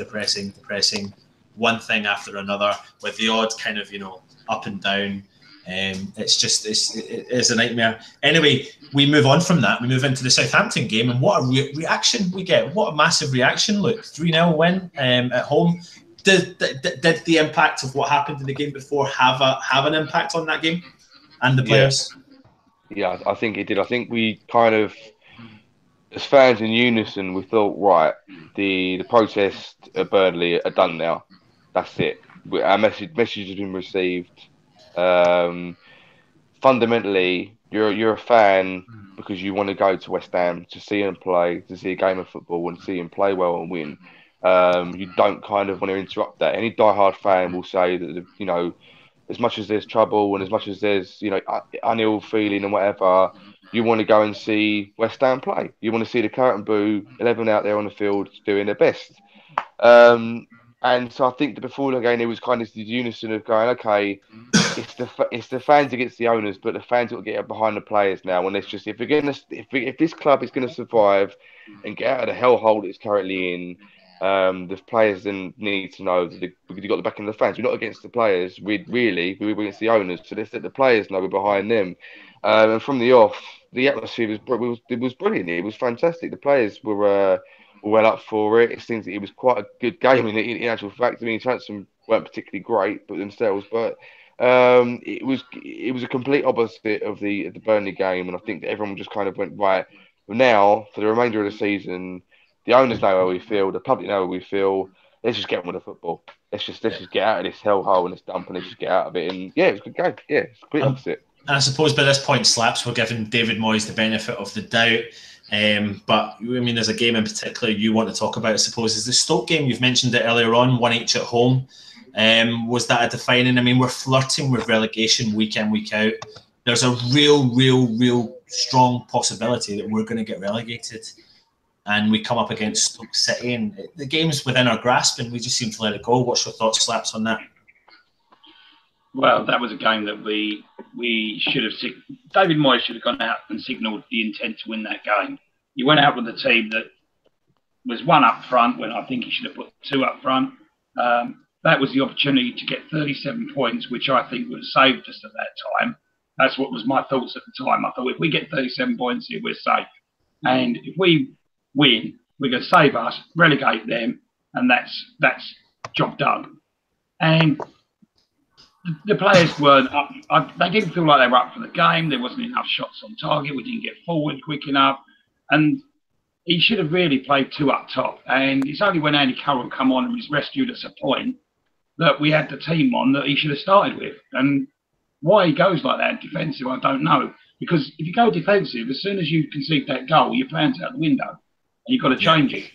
one thing after another, with the odd kind of, you know, up and down. It is a nightmare. Anyway, we move on from that. We move into the Southampton game, and what a reaction we get! What a massive reaction! Look, 3-0 win at home. Did the impact of what happened in the game before have an impact on that game? and the players? Yeah, I think it did. I think we kind of, as fans in unison, we thought, right, the protest at Burnley are done now. That's it. Our message has been received. Um, Fundamentally, you're a fan because you want to go to West Ham to see him play, to see a game of football and see him play well and win. You don't kind of want to interrupt that. Any diehard fan will say that, you know, as much as there's trouble and as much as there's, you know, ill feeling and whatever, you want to go and see West Ham play. You want to see the curtain boo 11 out there on the field doing their best. And so I think that before the game, it was kind of the unison of going, okay, it's the fans against the owners, but the fans will get behind the players now. And it's just if this club is going to survive and get out of the hellhole it's currently in, the players then need to know that you've got the backing of the fans. We're not against the players. We're against the owners. So let's let the players know we're behind them. And from the off, the atmosphere was brilliant. It was fantastic. The players were well up for it. It seems that it was quite a good game in actual fact. I mean, Transom weren't particularly great, but themselves, but it was a complete opposite of the Burnley game, and I think that everyone just kind of went right. Now, for the remainder of the season, the owners know how we feel, the public know how we feel. Let's just get on with the football. Let's just get out of this hellhole and this dump, and let's just get out of it. And yeah, it was a good game. Yeah, it's complete opposite. And I suppose by this point, Slaps, we're giving David Moyes the benefit of the doubt. But I mean, there's a game in particular you want to talk about, I suppose, is the Stoke game. You've mentioned it earlier on, 1-1 at home. Was that a defining? I mean, we're flirting with relegation week in, week out. There's a real strong possibility that we're going to get relegated. And we come up against Stoke City, and the game's within our grasp, and we just seem to let it go. What's your thoughts, Slaps, on that? Well, that was a game that we should have. David Moyes should have gone out and signalled the intent to win that game. He went out with a team that was one up front when I think he should have put two up front. That was the opportunity to get 37 points, which I think would have saved us at that time. That's what was my thoughts at the time. I thought if we get 37 points here, we're safe. And if we win, we're going to save us, relegate them, and that's job done. And the players weren't up. They didn't feel like they were up for the game. There wasn't enough shots on target. We didn't get forward quick enough. And he should have really played two up top. And it's only when Andy Carroll come on and he's rescued us a point that we had the team on that he should have started with. And why he goes like that defensive, I don't know. Because if you go defensive, as soon as you concede that goal, your plan's out the window. And you've got to change it.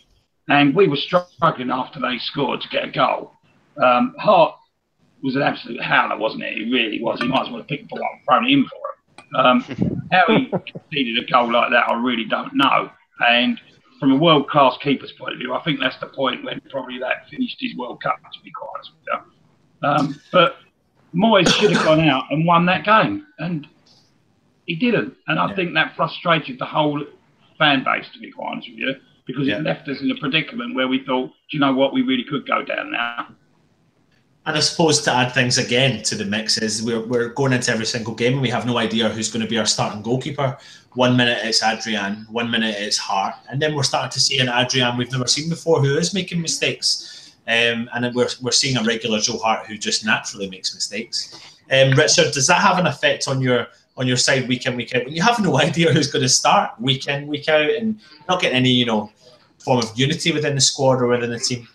And we were struggling after they scored to get a goal. Hart was an absolute howler, wasn't it? He really was. He might as well have picked the ball up and thrown it in for him. How he conceded a goal like that, I really don't know. And from a world-class keeper's point of view, I think that's the point when probably that finished his World Cup, to be quite honest with you. But Moyes should have gone out and won that game, and he didn't. And I think that frustrated the whole fan base, to be quite honest with you, because it left us in a predicament where we thought, do you know what, we really could go down now. And I suppose to add things again to the mix is we're going into every single game and we have no idea who's going to be our starting goalkeeper. 1 minute it's Adrian, 1 minute it's Hart, and then we're starting to see an Adrian we've never seen before who is making mistakes. And we're seeing a regular Joe Hart who just naturally makes mistakes. Richard, does that have an effect on your side week in, week out? When you have no idea who's going to start week in, week out, and not getting any, form of unity within the squad or within the team?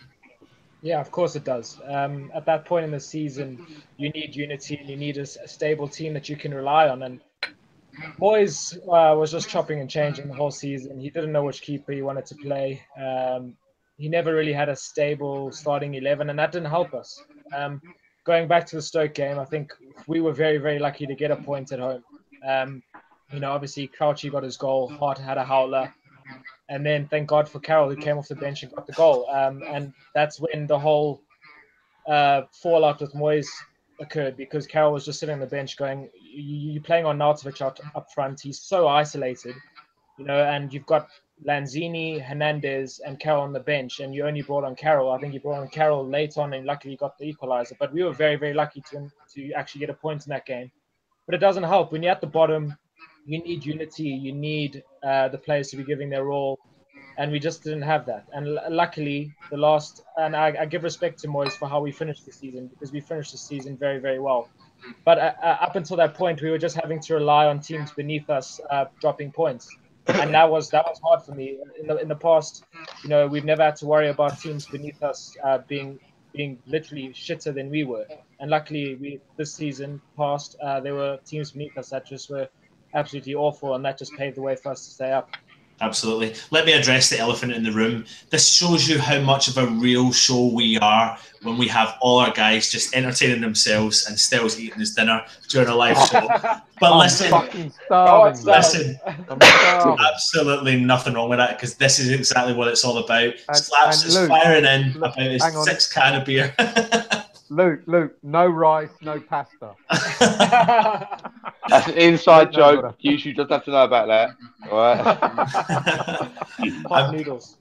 Yeah, of course it does. At that point in the season, you need unity and you need a stable team that you can rely on. And Moyes was just chopping and changing the whole season. He didn't know which keeper he wanted to play. He never really had a stable starting 11, and that didn't help us. Going back to the Stoke game, I think we were very, very lucky to get a point at home. Obviously, Crouchy got his goal. Hart had a howler. And then thank God for Carroll, who came off the bench and got the goal. And that's when the whole fallout with Moyes occurred, because Carroll was just sitting on the bench going, you're playing on Arnautovic up front. He's so isolated, and you've got Lanzini, Hernandez, and Carroll on the bench, and you only brought on Carroll. I think you brought on Carroll late on and luckily got the equaliser. But we were very, very lucky to actually get a point in that game. But it doesn't help. When you're at the bottom, you need unity. You need the players to be giving their all, and we just didn't have that. And luckily, I give respect to Moyes for how we finished the season, because we finished the season very, very well. But up until that point, we were just having to rely on teams beneath us dropping points, and that was hard for me. In the past, we've never had to worry about teams beneath us being literally shitter than we were. And luckily, this season past, there were teams beneath us that just were absolutely awful, and that just paved the way for us to stay up. Absolutely. Let me address the elephant in the room. This shows you how much of a real show we are when we have all our guys just entertaining themselves and Stell's eating his dinner during a live show. But listen, fucking starving. Listen, absolutely nothing wrong with that, because this is exactly what it's all about. Slaps is firing in about his 6 can of beer. Luke, no rice, no pasta. That's an inside joke. You just have to know about that. All right. Hot noodles.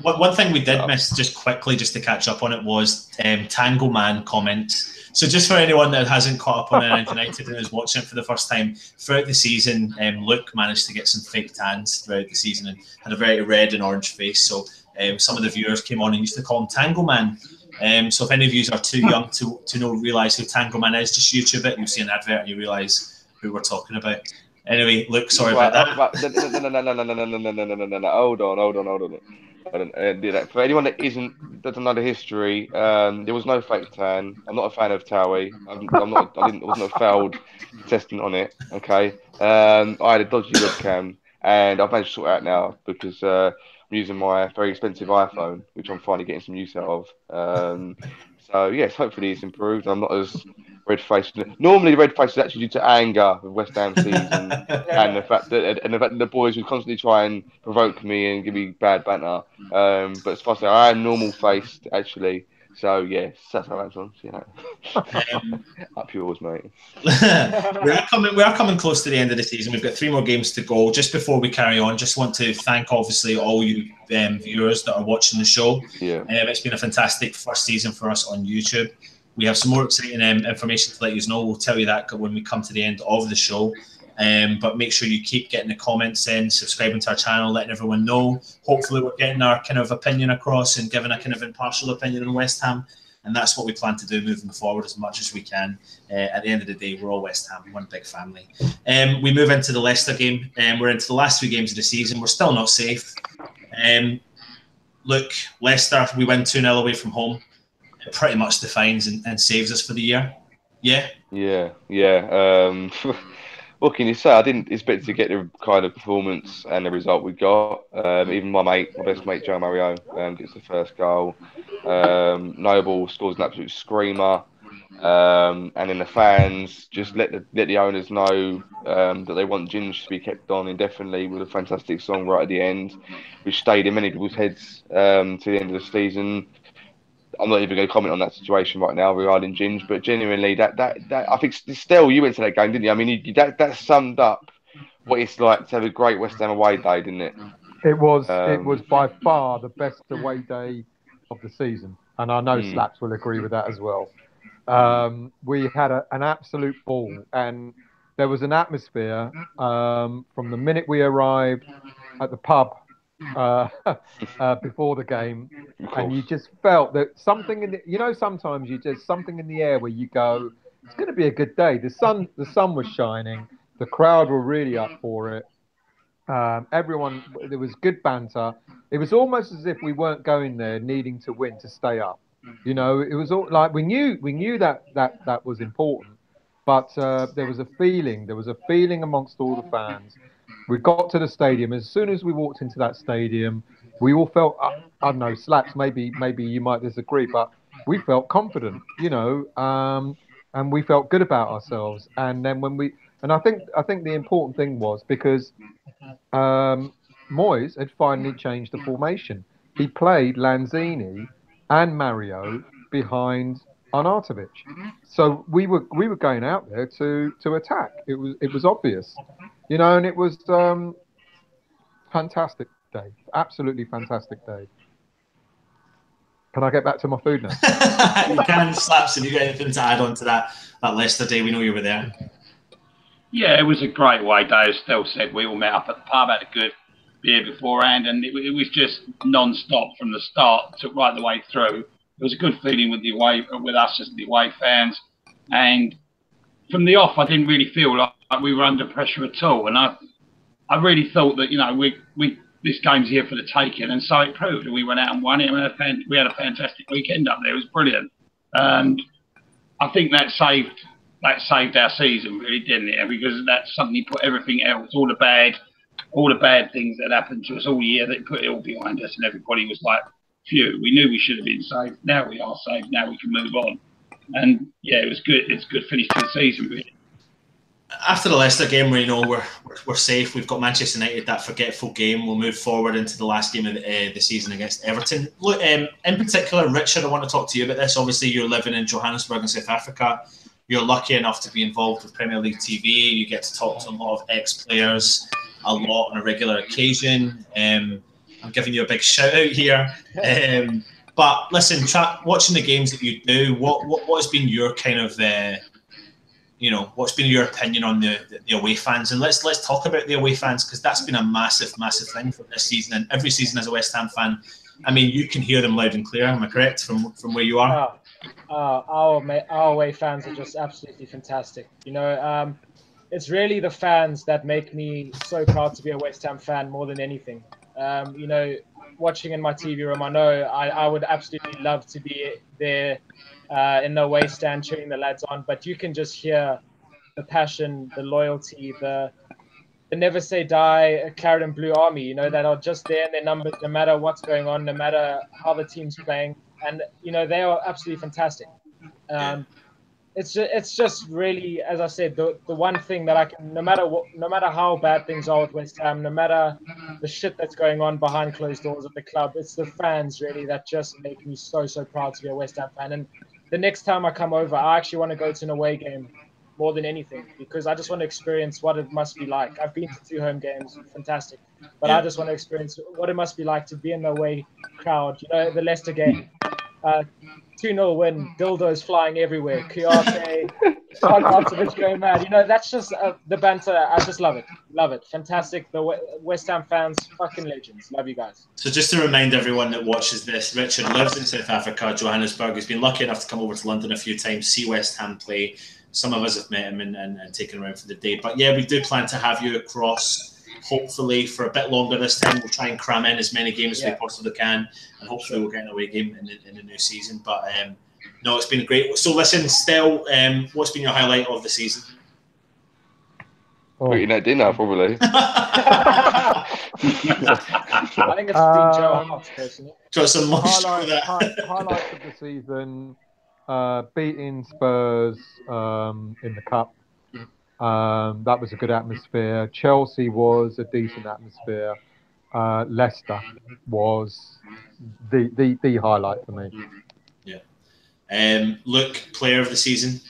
One thing we did miss, just quickly, just to catch up on it, was Tango Man comments. So just for anyone that hasn't caught up on United and is watching it for the first time, throughout the season, Luke managed to get some fake tans throughout the season and had a very red and orange face. So some of the viewers came on and used to call him Tango Man. So if any of you are too young to realise who Tango Man is, just YouTube it, you'll see an advert and you realise who we're talking about. Anyway, Luke, sorry about that. No. Hold on. For anyone that doesn't know the history, there was no fake tan. I'm not a fan of Towie. I wasn't a failed contestant on it. Okay. I had a dodgy webcam, and I've managed to sort it out now because I'm using my very expensive iPhone, which I'm finally getting some use out of. So yes, hopefully it's improved. I'm not as red-faced. Normally, the red face is actually due to anger with West Ham season and the fact that the boys would constantly try and provoke me and give me bad banter. But as far as I am normal-faced actually. So yes, that's how that's on. Up yours, mate. we are coming close to the end of the season. We've got 3 more games to go. Just before we carry on, just want to thank obviously all you viewers that are watching the show. Yeah, it's been a fantastic first season for us on YouTube. We have some more exciting information to let you know. We'll tell you that when we come to the end of the show. But make sure you keep getting the comments in, subscribing to our channel, letting everyone know. Hopefully we're getting our kind of opinion across and giving a kind of impartial opinion on West Ham. And that's what we plan to do moving forward as much as we can. At the end of the day, we're all West Ham, one big family. We move into the Leicester game. We're into the last 3 games of the season. We're still not safe. Look, Leicester, we win 2-0 away from home. It pretty much defines and saves us for the year. Yeah? Yeah. What can you say? I didn't expect to get the kind of performance and the result we got. Even my best mate, Joe Mario, gets the first goal. Noble scores an absolute screamer. And then the fans just let the owners know that they want Ginge to be kept on indefinitely with a fantastic song right at the end, which stayed in many people's heads to the end of the season. I'm not even going to comment on that situation right now regarding Ginge, but genuinely, that I think still you went to that game, didn't you? I mean, that summed up what it's like to have a great West Ham away day, didn't it? It was by far the best away day of the season, and I know Slaps will agree with that as well. We had an absolute ball, and there was an atmosphere from the minute we arrived at the pub before the game, and you just felt that something in the, sometimes you just something in the air where you go, it's going to be a good day. The sun was shining, the crowd were really up for it. Everyone, there was good banter. It was almost as if we weren't going there needing to win to stay up. It was all like we knew that was important, but there was a feeling amongst all the fans. We got to the stadium. As soon as we walked into that stadium, we all felt, I don't know, Slaps, maybe you might disagree, but we felt confident, and we felt good about ourselves. And then I think the important thing was because Moyes had finally changed the formation. He played Lanzini and Mario behind Arnautovic. So we were going out there to attack. It was obvious, and it was fantastic day, absolutely fantastic day. Can I get back to my food now? You can, Slaps. Have you got anything to add on to that Leicester day? We know you were there. Yeah, it was a great way day. As Stel said, we all met up at the pub, had a good beer beforehand, and it was just non-stop from the start, took right the way through. It was a good feeling with us as the away fans, and from the off, I didn't really feel like we were under pressure at all, and I really thought that this game's here for the taking, and so it proved. And we went out and won it. And we had a fantastic weekend up there. It was brilliant, and I think that saved our season, really, didn't it? Because that suddenly put everything else, all the bad things that happened to us all year, they put it all behind us, and everybody was like, phew, we knew we should have been saved. Now we are saved. Now we can move on. And yeah, it was good. It's a good finish to the season, really. After the Leicester game, we're safe. We've got Manchester United, that forgetful game. We'll move forward into the last game of the season against Everton. Look, in particular, Richard, I want to talk to you about this. Obviously, you're living in Johannesburg in South Africa. You're lucky enough to be involved with Premier League TV. You get to talk to a lot of ex-players a lot on a regular occasion. I'm giving you a big shout out here. But listen, watching the games that you do, what has been your kind of what's been your opinion on the away fans? And let's talk about the away fans, because that's been a massive thing for this season and every season as a West Ham fan. I mean, you can hear them loud and clear. Am I correct from where you are? Our away fans are just absolutely fantastic. It's really the fans that make me so proud to be a West Ham fan more than anything. Watching in my TV room, I know I would absolutely love to be there in the away stand cheering the lads on, but you can just hear the passion, the loyalty, the never say die claret and blue army, that are just there in their numbers, no matter what's going on, no matter how the team's playing. And, they are absolutely fantastic. It's just really, as I said, the one thing that I can, no matter how bad things are with West Ham, no matter the shit that's going on behind closed doors at the club, it's the fans really that just make me so proud to be a West Ham fan. And the next time I come over, I actually want to go to an away game more than anything, because I just want to experience what it must be like. I've been to 2 home games, fantastic, but I just want to experience what it must be like to be in the away crowd. The Leicester game. 2-0 win, dildos flying everywhere, Kuyate, Arnautovic going mad. That's just the banter. I just love it. Fantastic. The West Ham fans, fucking legends. Love you guys. So just to remind everyone that watches this, Richard lives in South Africa, Johannesburg. He's been lucky enough to come over to London a few times, see West Ham play. Some of us have met him and taken him around for the day. But yeah, we do plan to have you across, hopefully for a bit longer this time. We'll try and cram in as many games as we possibly can, and hopefully we'll get an away game in the new season. But no, it's been great. So listen, Stel, what's been your highlight of the season? Eating at dinner, probably. I think it's been Joe Hart, personally. Highlights of the season: beating Spurs in the cup. That was a good atmosphere. Chelsea was a decent atmosphere. Leicester was the highlight for me. Yeah. Look, player of the season.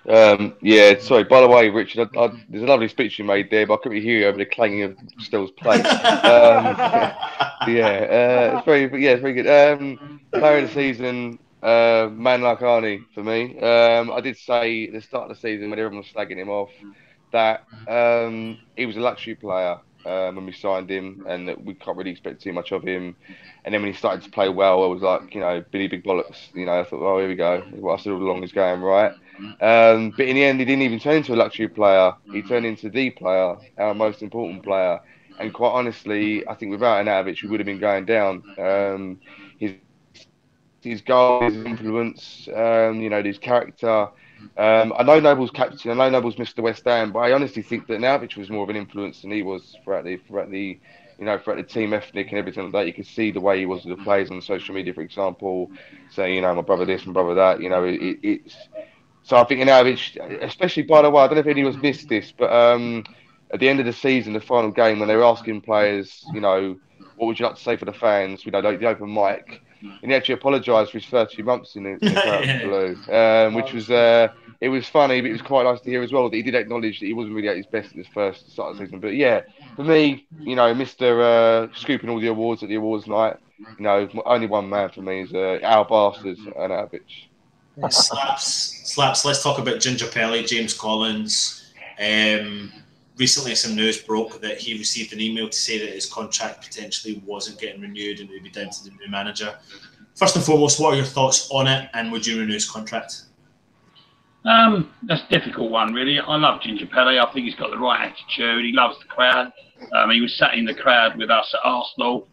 Sorry. By the way, Richard, there's a lovely speech you made there, but I couldn't really hear you over the clanging of Stel's plate. It's very good. Player of the season. Manuel Pellegrini for me. I did say at the start of the season when everyone was slagging him off that he was a luxury player when we signed him, and that we can't really expect too much of him. And then when he started to play well, I was like, Billy Big Bollocks. I thought, oh, here we go. What I said all along is going right. But in the end, he didn't even turn into a luxury player. He turned into the player, our most important player. And quite honestly, I think without Arnautovic, we would have been going down. His goal, his influence, his character. I know Noble's captain. I know Noble's Mr. West Ham, but I honestly think that Arnautovic was more of an influence than he was throughout the team ethnic and everything like that. You could see the way he was with the players on social media, for example, saying, my brother this, my brother that. So I think Arnautovic, especially, by the way, I don't know if anyone's missed this, but at the end of the season, the final game, when they were asking players, what would you like to say for the fans? The open mic. And he actually apologised for his first few months in the Claret Blue, which was it was funny, but it was quite nice to hear as well that he did acknowledge that he wasn't really at his best at his first start of the season. But yeah, for me, Mr. Scooping all the awards at the awards night, only one man for me is our bastards, Arnautovic. Slaps. Let's talk about Ginger Pelly, James Collins. Recently, some news broke that he received an email to say that his contract potentially wasn't getting renewed and it would be down to the new manager. First and foremost, what are your thoughts on it, and would you renew his contract? That's a difficult one, really. I love Ginger Pele. I think he's got the right attitude. He loves the crowd. He was sat in the crowd with us at Arsenal,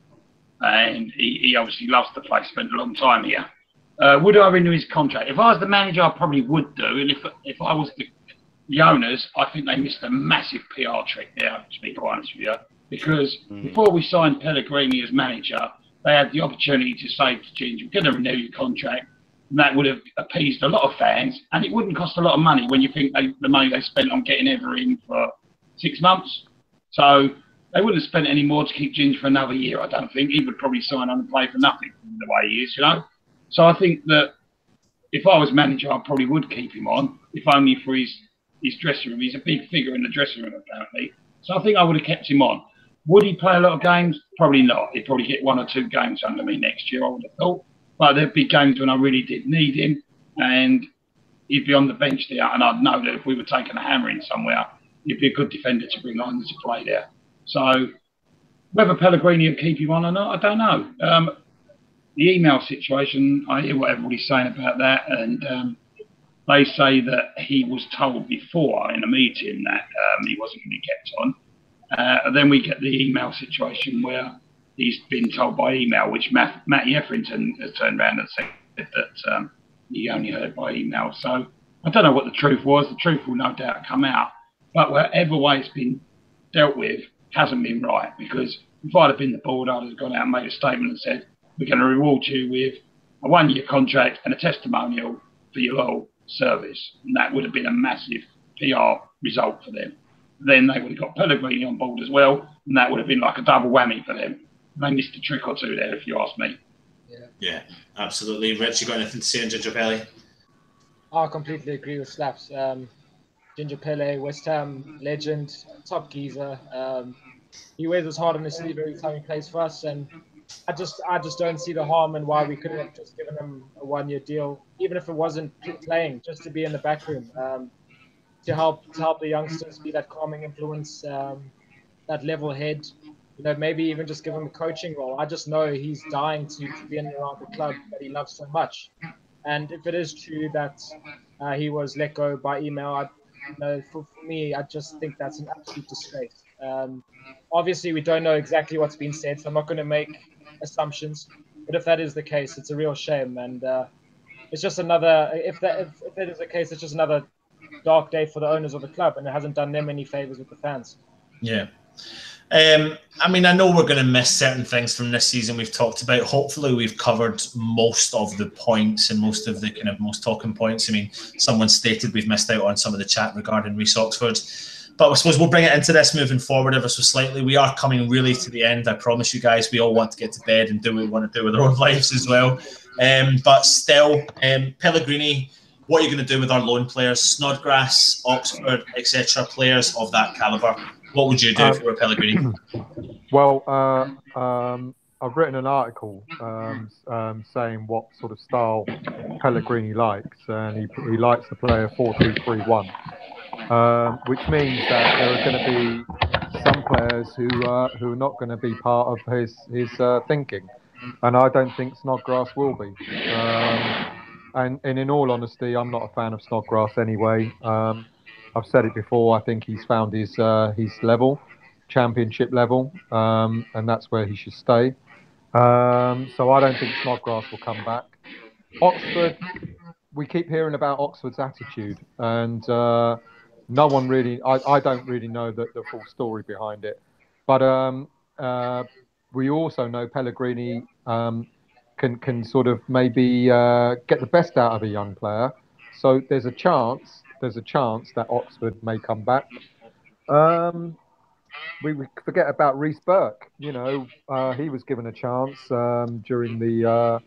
and he obviously loves the place. Spent a long time here. Would I renew his contract? If I was the manager, I probably would do. And if I was the owners, I think they missed a massive PR trick there, to be quite honest with you. Because before we signed Pellegrini as manager, they had the opportunity to say to Ginger, we're going to renew your contract. And that would have appeased a lot of fans, and it wouldn't cost a lot of money when you think the money they spent on getting Ever in for 6 months. So they wouldn't have spent any more to keep Ginger for another year, I don't think. He would probably sign on and play for nothing the way he is, you know. So I think that if I was manager, I probably would keep him on, if only for his dressing room. He's a big figure in the dressing room, apparently. So I think I would have kept him on. Would he play a lot of games? Probably not. He'd probably get 1 or 2 games under me next year, I would have thought. But there'd be games when I really did need him, and he'd be on the bench there, and I'd know that if we were taking a hammer in somewhere, he'd be a good defender to bring on to play there. So whether Pellegrini will keep him on or not, I don't know. The email situation, I hear what everybody's saying about that, and they say that he was told before in a meeting that he wasn't going to be kept on. And then we get the email situation where he's been told by email, which Matty Etherington has turned around and said that he only heard by email. So I don't know what the truth was. The truth will no doubt come out. But whatever way it's been dealt with hasn't been right, because if I'd have been the board, I'd have gone out and made a statement and said, we're going to reward you with a 1-year contract and a testimonial for your loyal service. And that would have been a massive PR result for them. Then they would have got Pellegrini on board as well, and that would have been like a double whammy for them. They missed a trick or two there, if you ask me. Yeah, absolutely. Rich, you got anything to say on Ginger Pele? I completely agree with Slaps. Ginger Pele, West Ham legend, top geezer. He wears his heart on his sleeve every time he plays for us, and I just don't see the harm in why we couldn't have just given him a 1-year deal, even if it wasn't playing, just to be in the back room, to help the youngsters, be that calming influence, that level head. You know, maybe even just give him a coaching role. I just know he's dying to be in and around the club that he loves so much. And if it is true that he was let go by email, for me, I just think that's an absolute disgrace. Obviously, we don't know exactly what's been said, so I'm not going to make assumptions. But if that is the case, it's a real shame. And it's just another, if that is the case, it's just another dark day for the owners of the club, and it hasn't done them any favors with the fans. Yeah. I mean, I know we're going to miss certain things from this season we've talked about. Hopefully we've covered most of the points and most of the kind of most talking points. I mean, someone stated we've missed out on some of the chat regarding Reece Oxford. But I suppose we'll bring it into this moving forward ever so slightly. We are coming really to the end. I promise you guys, we all want to get to bed and do what we want to do with our own lives as well. But still, Pellegrini, what are you going to do with our loan players? Snodgrass, Oxford, etc., players of that calibre. What would you do if you were Pellegrini? Well, I've written an article saying what sort of style Pellegrini likes, and he likes to play a 4-2-3-1, which means that there are going to be some players who are not going to be part of his thinking, and I don't think Snodgrass will be. And in all honesty, I'm not a fan of Snodgrass anyway. I've said it before. I think he's found his level, championship level, and that's where he should stay. So I don't think Snodgrass will come back. Oxford, we keep hearing about Oxford's attitude, and no one really. I don't really know the full story behind it, but we also know Pellegrini can sort of maybe get the best out of a young player. So there's a chance that Oxford may come back. We forget about Reece Burke. You know, he was given a chance during the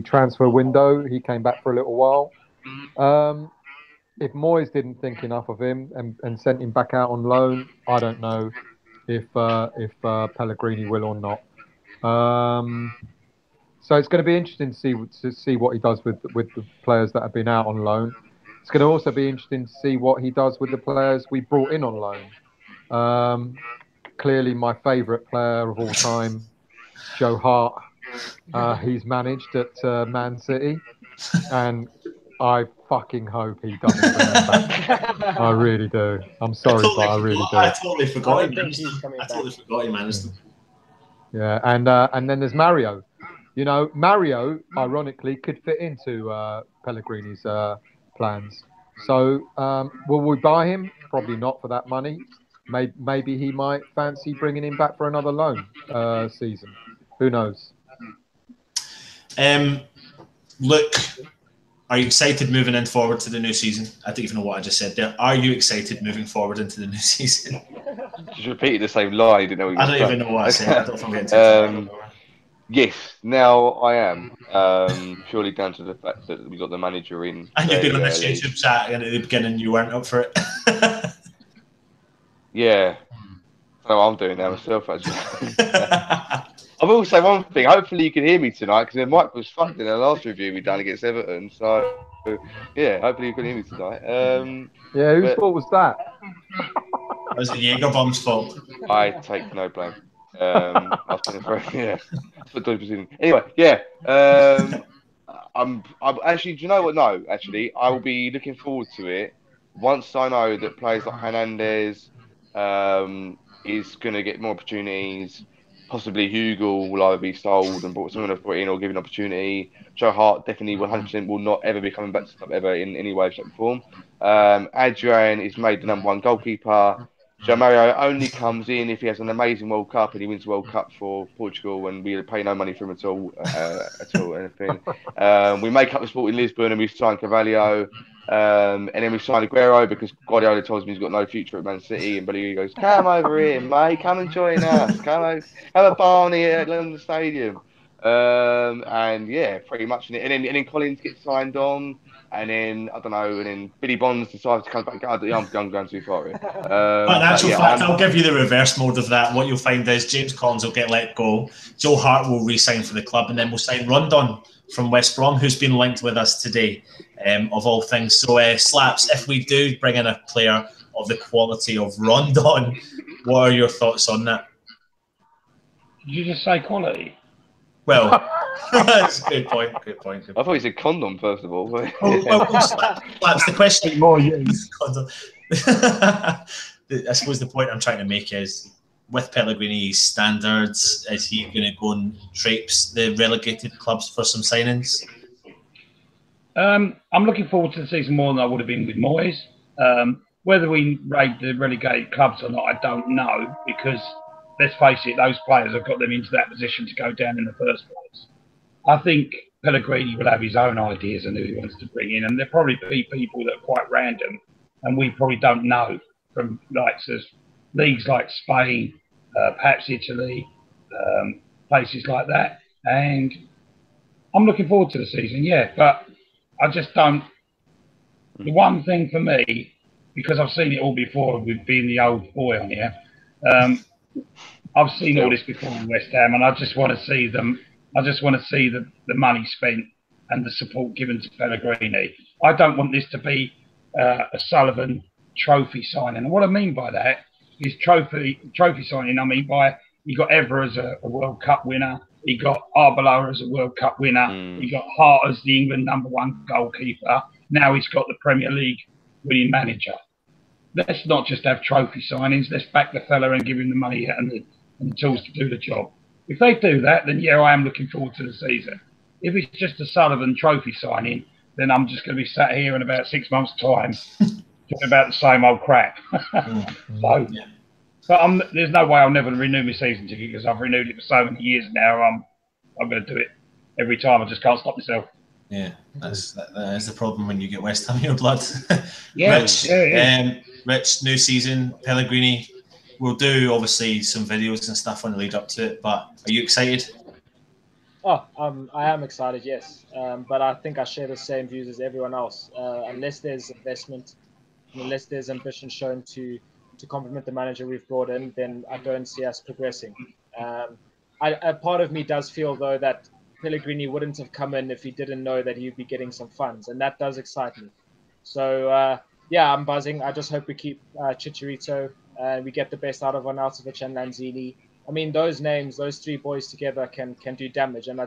transfer window. He came back for a little while. If Moyes didn't think enough of him and sent him back out on loan, I don't know if Pellegrini will or not. So it's going to be interesting to see what he does with the players that have been out on loan. It's going to also be interesting to see what he does with the players we brought in on loan. Clearly, my favourite player of all time, Joe Hart, he's managed at Man City, and I fucking hope he doesn't bring him back. I really do. I'm sorry, but I really do. I totally forgot. I don't think he's coming back. I totally forgot he managed them. Yeah, and then there's Mario. You know, Mario, ironically, could fit into Pellegrini's plans. So, will we buy him? Probably not for that money. Maybe he might fancy bringing him back for another loan season. Who knows? Look, are you excited moving in forward to the new season? I don't even know what I just said there. Are you excited moving forward into the new season? Just repeated the same lie. Didn't know. I don't even know what I said. I don't think I'm Yes, now I am. Purely down to the fact that we got the manager in. And you've been on this YouTube chat at the beginning, you weren't up for it. Yeah. So I'm doing that myself, actually. I will say one thing. Hopefully you can hear me tonight, because the mic was fucked in the last review we done against Everton. So, yeah, hopefully you can hear me tonight. Yeah, whose fault was that? It was the Jaeger bomb's fault. I take no blame. Anyway, yeah. I'm actually. Do you know what? No, actually, I will be looking forward to it once I know that players like Hernandez is going to get more opportunities. Possibly Hugo will either be sold and someone else brought in or given an opportunity. Joe Hart definitely 100% will not ever be coming back to club ever in any way, shape, or form. Adrian is made the #1 goalkeeper. Joe Mario only comes in if he has an amazing World Cup and he wins the World Cup for Portugal, and we pay no money for him at all, anything. We make up the sport in Lisbon and we sign Carvalho, and then we sign Aguero because Guardiola tells me he's got no future at Man City, and Pellegrini goes, "Come over here, mate, come and join us, come over, have a barney at London Stadium." And yeah, pretty much, and then Collins gets signed on. And then, I don't know, and then Billy Bonds decides to come back. I'm going too far here. But in actual fact, I'll give you the reverse mode of that. What you'll find is James Collins will get let go. Joe Hart will re-sign for the club, and then we'll sign Rondon from West Brom, who's been linked with us today, of all things. So, Slaps, if we do bring in a player of the quality of Rondon, what are your thoughts on that? Did you just say quality? Well, that's a good point. Good point. I thought you said condom, first of all. Slaps, the question more use condom. I suppose the point I'm trying to make is, with Pellegrini's standards, is he going to go and traipse the relegated clubs for some signings? I'm looking forward to the season more than I would have been with Moyes. Whether we raid the relegated clubs or not, I don't know, because let's face it, those players have got them into that position to go down in the first place. I think Pellegrini will have his own ideas on who he wants to bring in, and there'll probably be people that are quite random, and we probably don't know, from leagues like Spain, perhaps Italy, places like that. And I'm looking forward to the season, yeah, but I just don't. The one thing for me, because I've seen it all before with being the old boy on here, I've seen all this before in West Ham, and I just want to see them. I just want to see the money spent and the support given to Pellegrini. I don't want this to be a Sullivan trophy signing. And what I mean by that is trophy signing. I mean by he got Evra as a World Cup winner. He got Arbeloa as a World Cup winner. He got Hart as the England #1 goalkeeper. Now he's got the Premier League winning manager. Let's not just have trophy signings. Let's back the fella and give him the money and the tools to do the job. If they do that, then yeah, I am looking forward to the season. If it's just a Sullivan trophy signing, then I'm just going to be sat here in about 6 months' time talking about the same old crap. But there's no way I'll never renew my season ticket, because I've renewed it for so many years now. I'm going to do it every time. I just can't stop myself. Yeah, that is the problem when you get West Ham in your blood. Yeah, Rich, new season, Pellegrini. We'll do obviously some videos and stuff on the lead up to it, but are you excited? I am excited, yes. But I think I share the same views as everyone else. Unless there's investment, unless there's ambition shown to complement the manager we've brought in, then I don't see us progressing. A part of me does feel, though, that Pellegrini wouldn't have come in if he didn't know that he'd be getting some funds, and that does excite me. So, yeah, I'm buzzing. I just hope we keep Chicharito, and we get the best out of Arnautovic and Lanzini. I mean, those names, those three boys together can do damage. And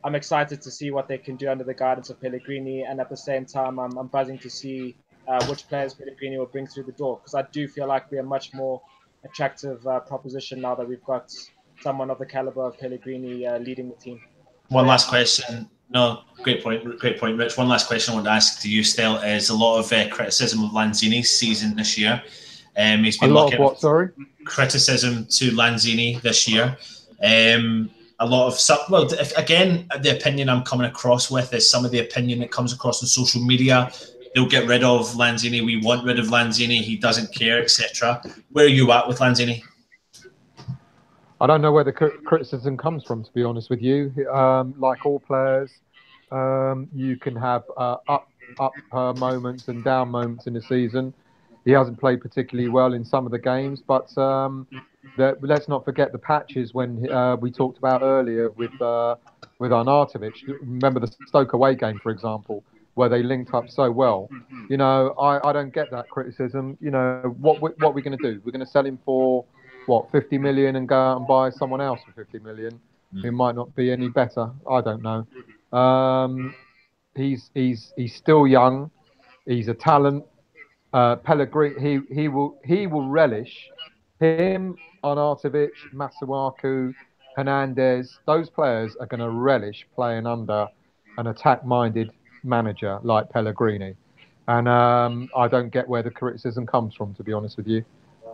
I'm excited to see what they can do under the guidance of Pellegrini. And at the same time, I'm buzzing to see which players Pellegrini will bring through the door, because I do feel like we're a much more attractive proposition now that we've got someone of the caliber of Pellegrini leading the team. One last question. No, great point, Rich. One last question I want to ask to you, Stel, is a lot of criticism of Lanzini's season this year. He's been a lot of what? Sorry, criticism to Lanzini this year. A lot of again, the opinion I'm coming across with is some of the opinion that comes across on social media. They'll get rid of Lanzini. We want rid of Lanzini. He doesn't care, etc. Where are you at with Lanzini? I don't know where the criticism comes from, to be honest with you. Like all players, you can have up moments and down moments in the season. He hasn't played particularly well in some of the games, but let's not forget the patches when we talked about earlier with Arnautovic. Remember the Stoke away game, for example, where they linked up so well. You know, I don't get that criticism. You know, what we're going to do? We're going to sell him for what, 50 million, and go out and buy someone else for 50 million who might not be any better. I don't know. He's still young. He's a talent. Pellegrini, he will relish him. Arnautovic, Masuaku, Hernandez. Those players are going to relish playing under an attack-minded manager like Pellegrini. And I don't get where the criticism comes from, to be honest with you.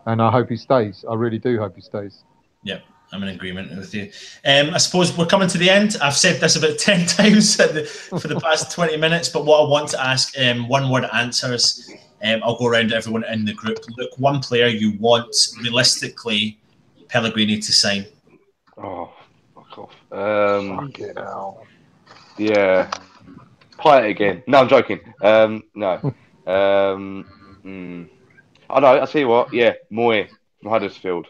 And I hope he stays. I really do hope he stays. Yeah, I'm in agreement with you. I suppose we're coming to the end. I've said this about 10 times for the past 20 minutes, but what I want to ask, one-word answers. I'll go around to everyone in the group. Look, one player you want, realistically, Pellegrini to sign. Oh, fuck off. Fucking hell. Yeah. Play it again. No, I'm joking. No. I know. I'll tell you what. Yeah, Moy from Huddersfield.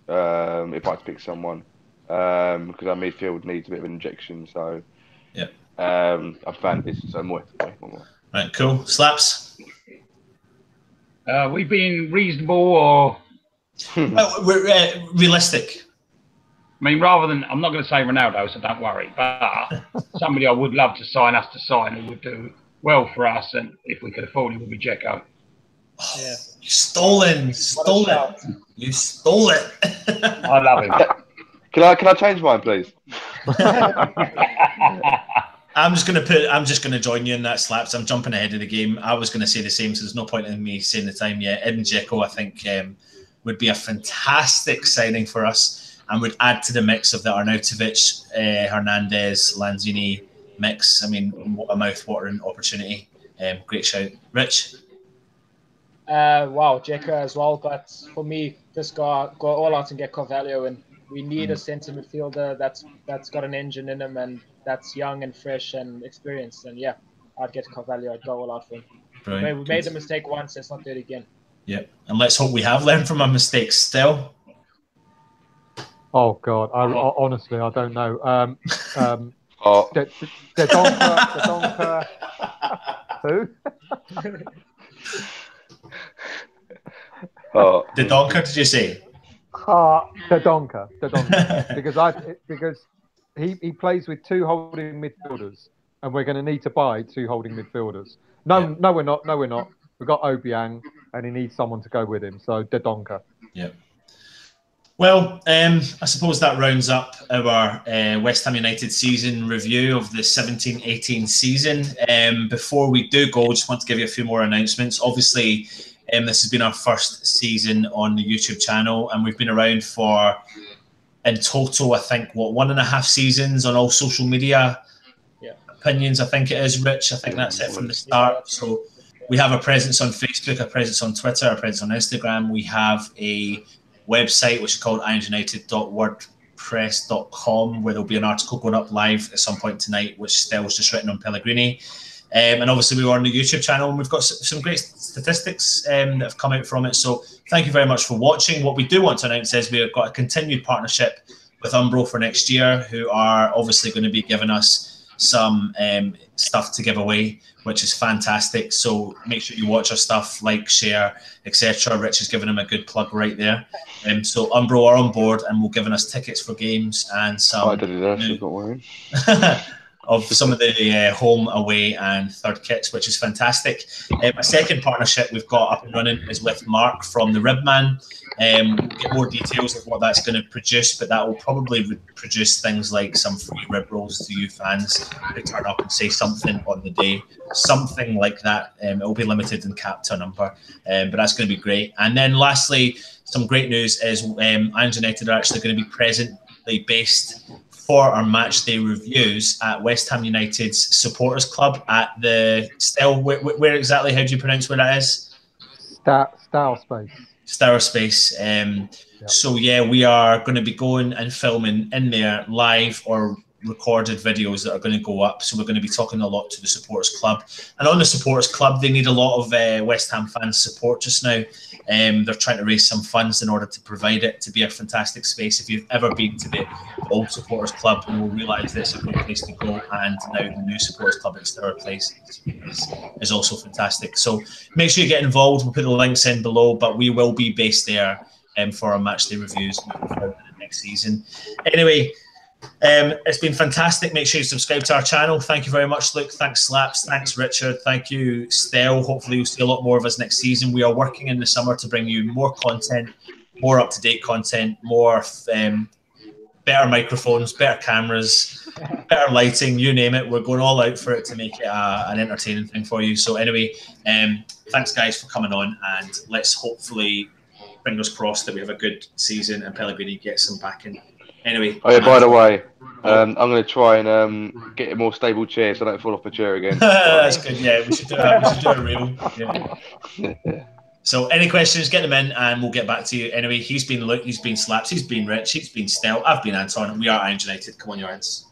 If I had to pick someone, because our midfield needs a bit of an injection. So, yeah. I've found this. So Moy. Right, cool. Slaps. We being reasonable or we're realistic? I mean, rather than, I'm not going to say Ronaldo, so don't worry, but somebody I would love to sign us to sign who would do well for us, and if we could afford it, would be Dzeko. Oh, yeah. You stole it. You stole it. I love him. Can I change mine, please? I'm just gonna join you in that, Slaps. I'm jumping ahead of the game. I was gonna say the same, so there's no point in me saying the time yet. Edin Dzeko, I think, would be a fantastic signing for us and would add to the mix of the Arnautovic, Hernandez, Lanzini mix. I mean, what a mouth-watering opportunity. Great shout. Rich? Wow, Dzeko as well, but for me, just go all out and get Carvalho, and we need a centre midfielder that's got an engine in him and that's young and fresh and experienced. And yeah, I'd get Carvalho. I'd go all out for him. Brilliant. We made the mistake once. Let's not do it again. Yeah, and let's hope we have learned from our mistakes still. Oh God, honestly, I don't know. The Donker. Who? The Donker, did you say? The Donker. because he plays with two holding midfielders, and we're going to need to buy two holding midfielders. No, we're not. We've got Obiang, and he needs someone to go with him. So the Donker. Yeah. Well, I suppose that rounds up our West Ham United season review of the 17-18 season. Before we do go, just want to give you a few more announcements. Obviously, this has been our first season on the YouTube channel, and we've been around for, in total, I think, 1.5 seasons on all social media opinions. I think it is, Rich. I think that's it from the start. So we have a presence on Facebook, a presence on Twitter, a presence on Instagram. We have a website which is called ironsunited.wordpress.com, where there'll be an article going up live at some point tonight, which Stel's just written on Pellegrini. And obviously we were on the YouTube channel, and we've got some great statistics that have come out from it. So thank you very much for watching. What we do want to announce is we've got a continued partnership with Umbro for next year, who are obviously going to be giving us some stuff to give away, which is fantastic. So make sure you watch our stuff, like, share, etc. Rich has given him a good plug right there. So Umbro are on board and will giving us tickets for games and some of some of the home, away and third kits, which is fantastic. A second partnership we've got up and running is with Mark from the Ribman. We'll get more details of what that's going to produce, but that will probably produce things like some free rib rolls to you fans who turn up and say something on the day, something like that. It will be limited and capped to a number, but that's going to be great. And then lastly, some great news is Irons United are actually going to be presently based for our match day reviews at West Ham United's supporters club at the Stell. Where exactly? How do you pronounce where that is? Style Space. Star Space. So yeah, we are going to be going and filming in there live or recorded videos that are going to go up. So we're going to be talking a lot to the supporters club, and on the supporters club, they need a lot of West Ham fans support just now. They're trying to raise some funds in order to provide it to be a fantastic space. If you've ever been to the old supporters club, you will realise that it's a great place to go, and now the new supporters club at Stour Place is also fantastic. So make sure you get involved. We'll put the links in below, but we will be based there for our matchday reviews in the next season. Anyway, it's been fantastic. Make sure you subscribe to our channel. Thank you very much, Luke. Thanks, Slaps. Thanks, Richard. Thank you, Stell. Hopefully you'll see a lot more of us next season. We are working in the summer to bring you more content, more up-to-date content, more better microphones, better cameras, better lighting, you name it. We're going all out for it to make it an entertaining thing for you. So anyway, thanks, guys, for coming on, and let's hopefully, fingers crossed, that we have a good season and Pellegrini gets some backing. Anyway. Oh yeah, by the way, I'm going to try and get a more stable chair so I don't fall off the chair again. That's good. Yeah, we should do a reel. Yeah. So any questions, get them in and we'll get back to you. Anyway, he's been Luke, he's been Slaps, he's been Rich, he's been Stell, I've been Anton, and we are Irons United. Come on, your hands.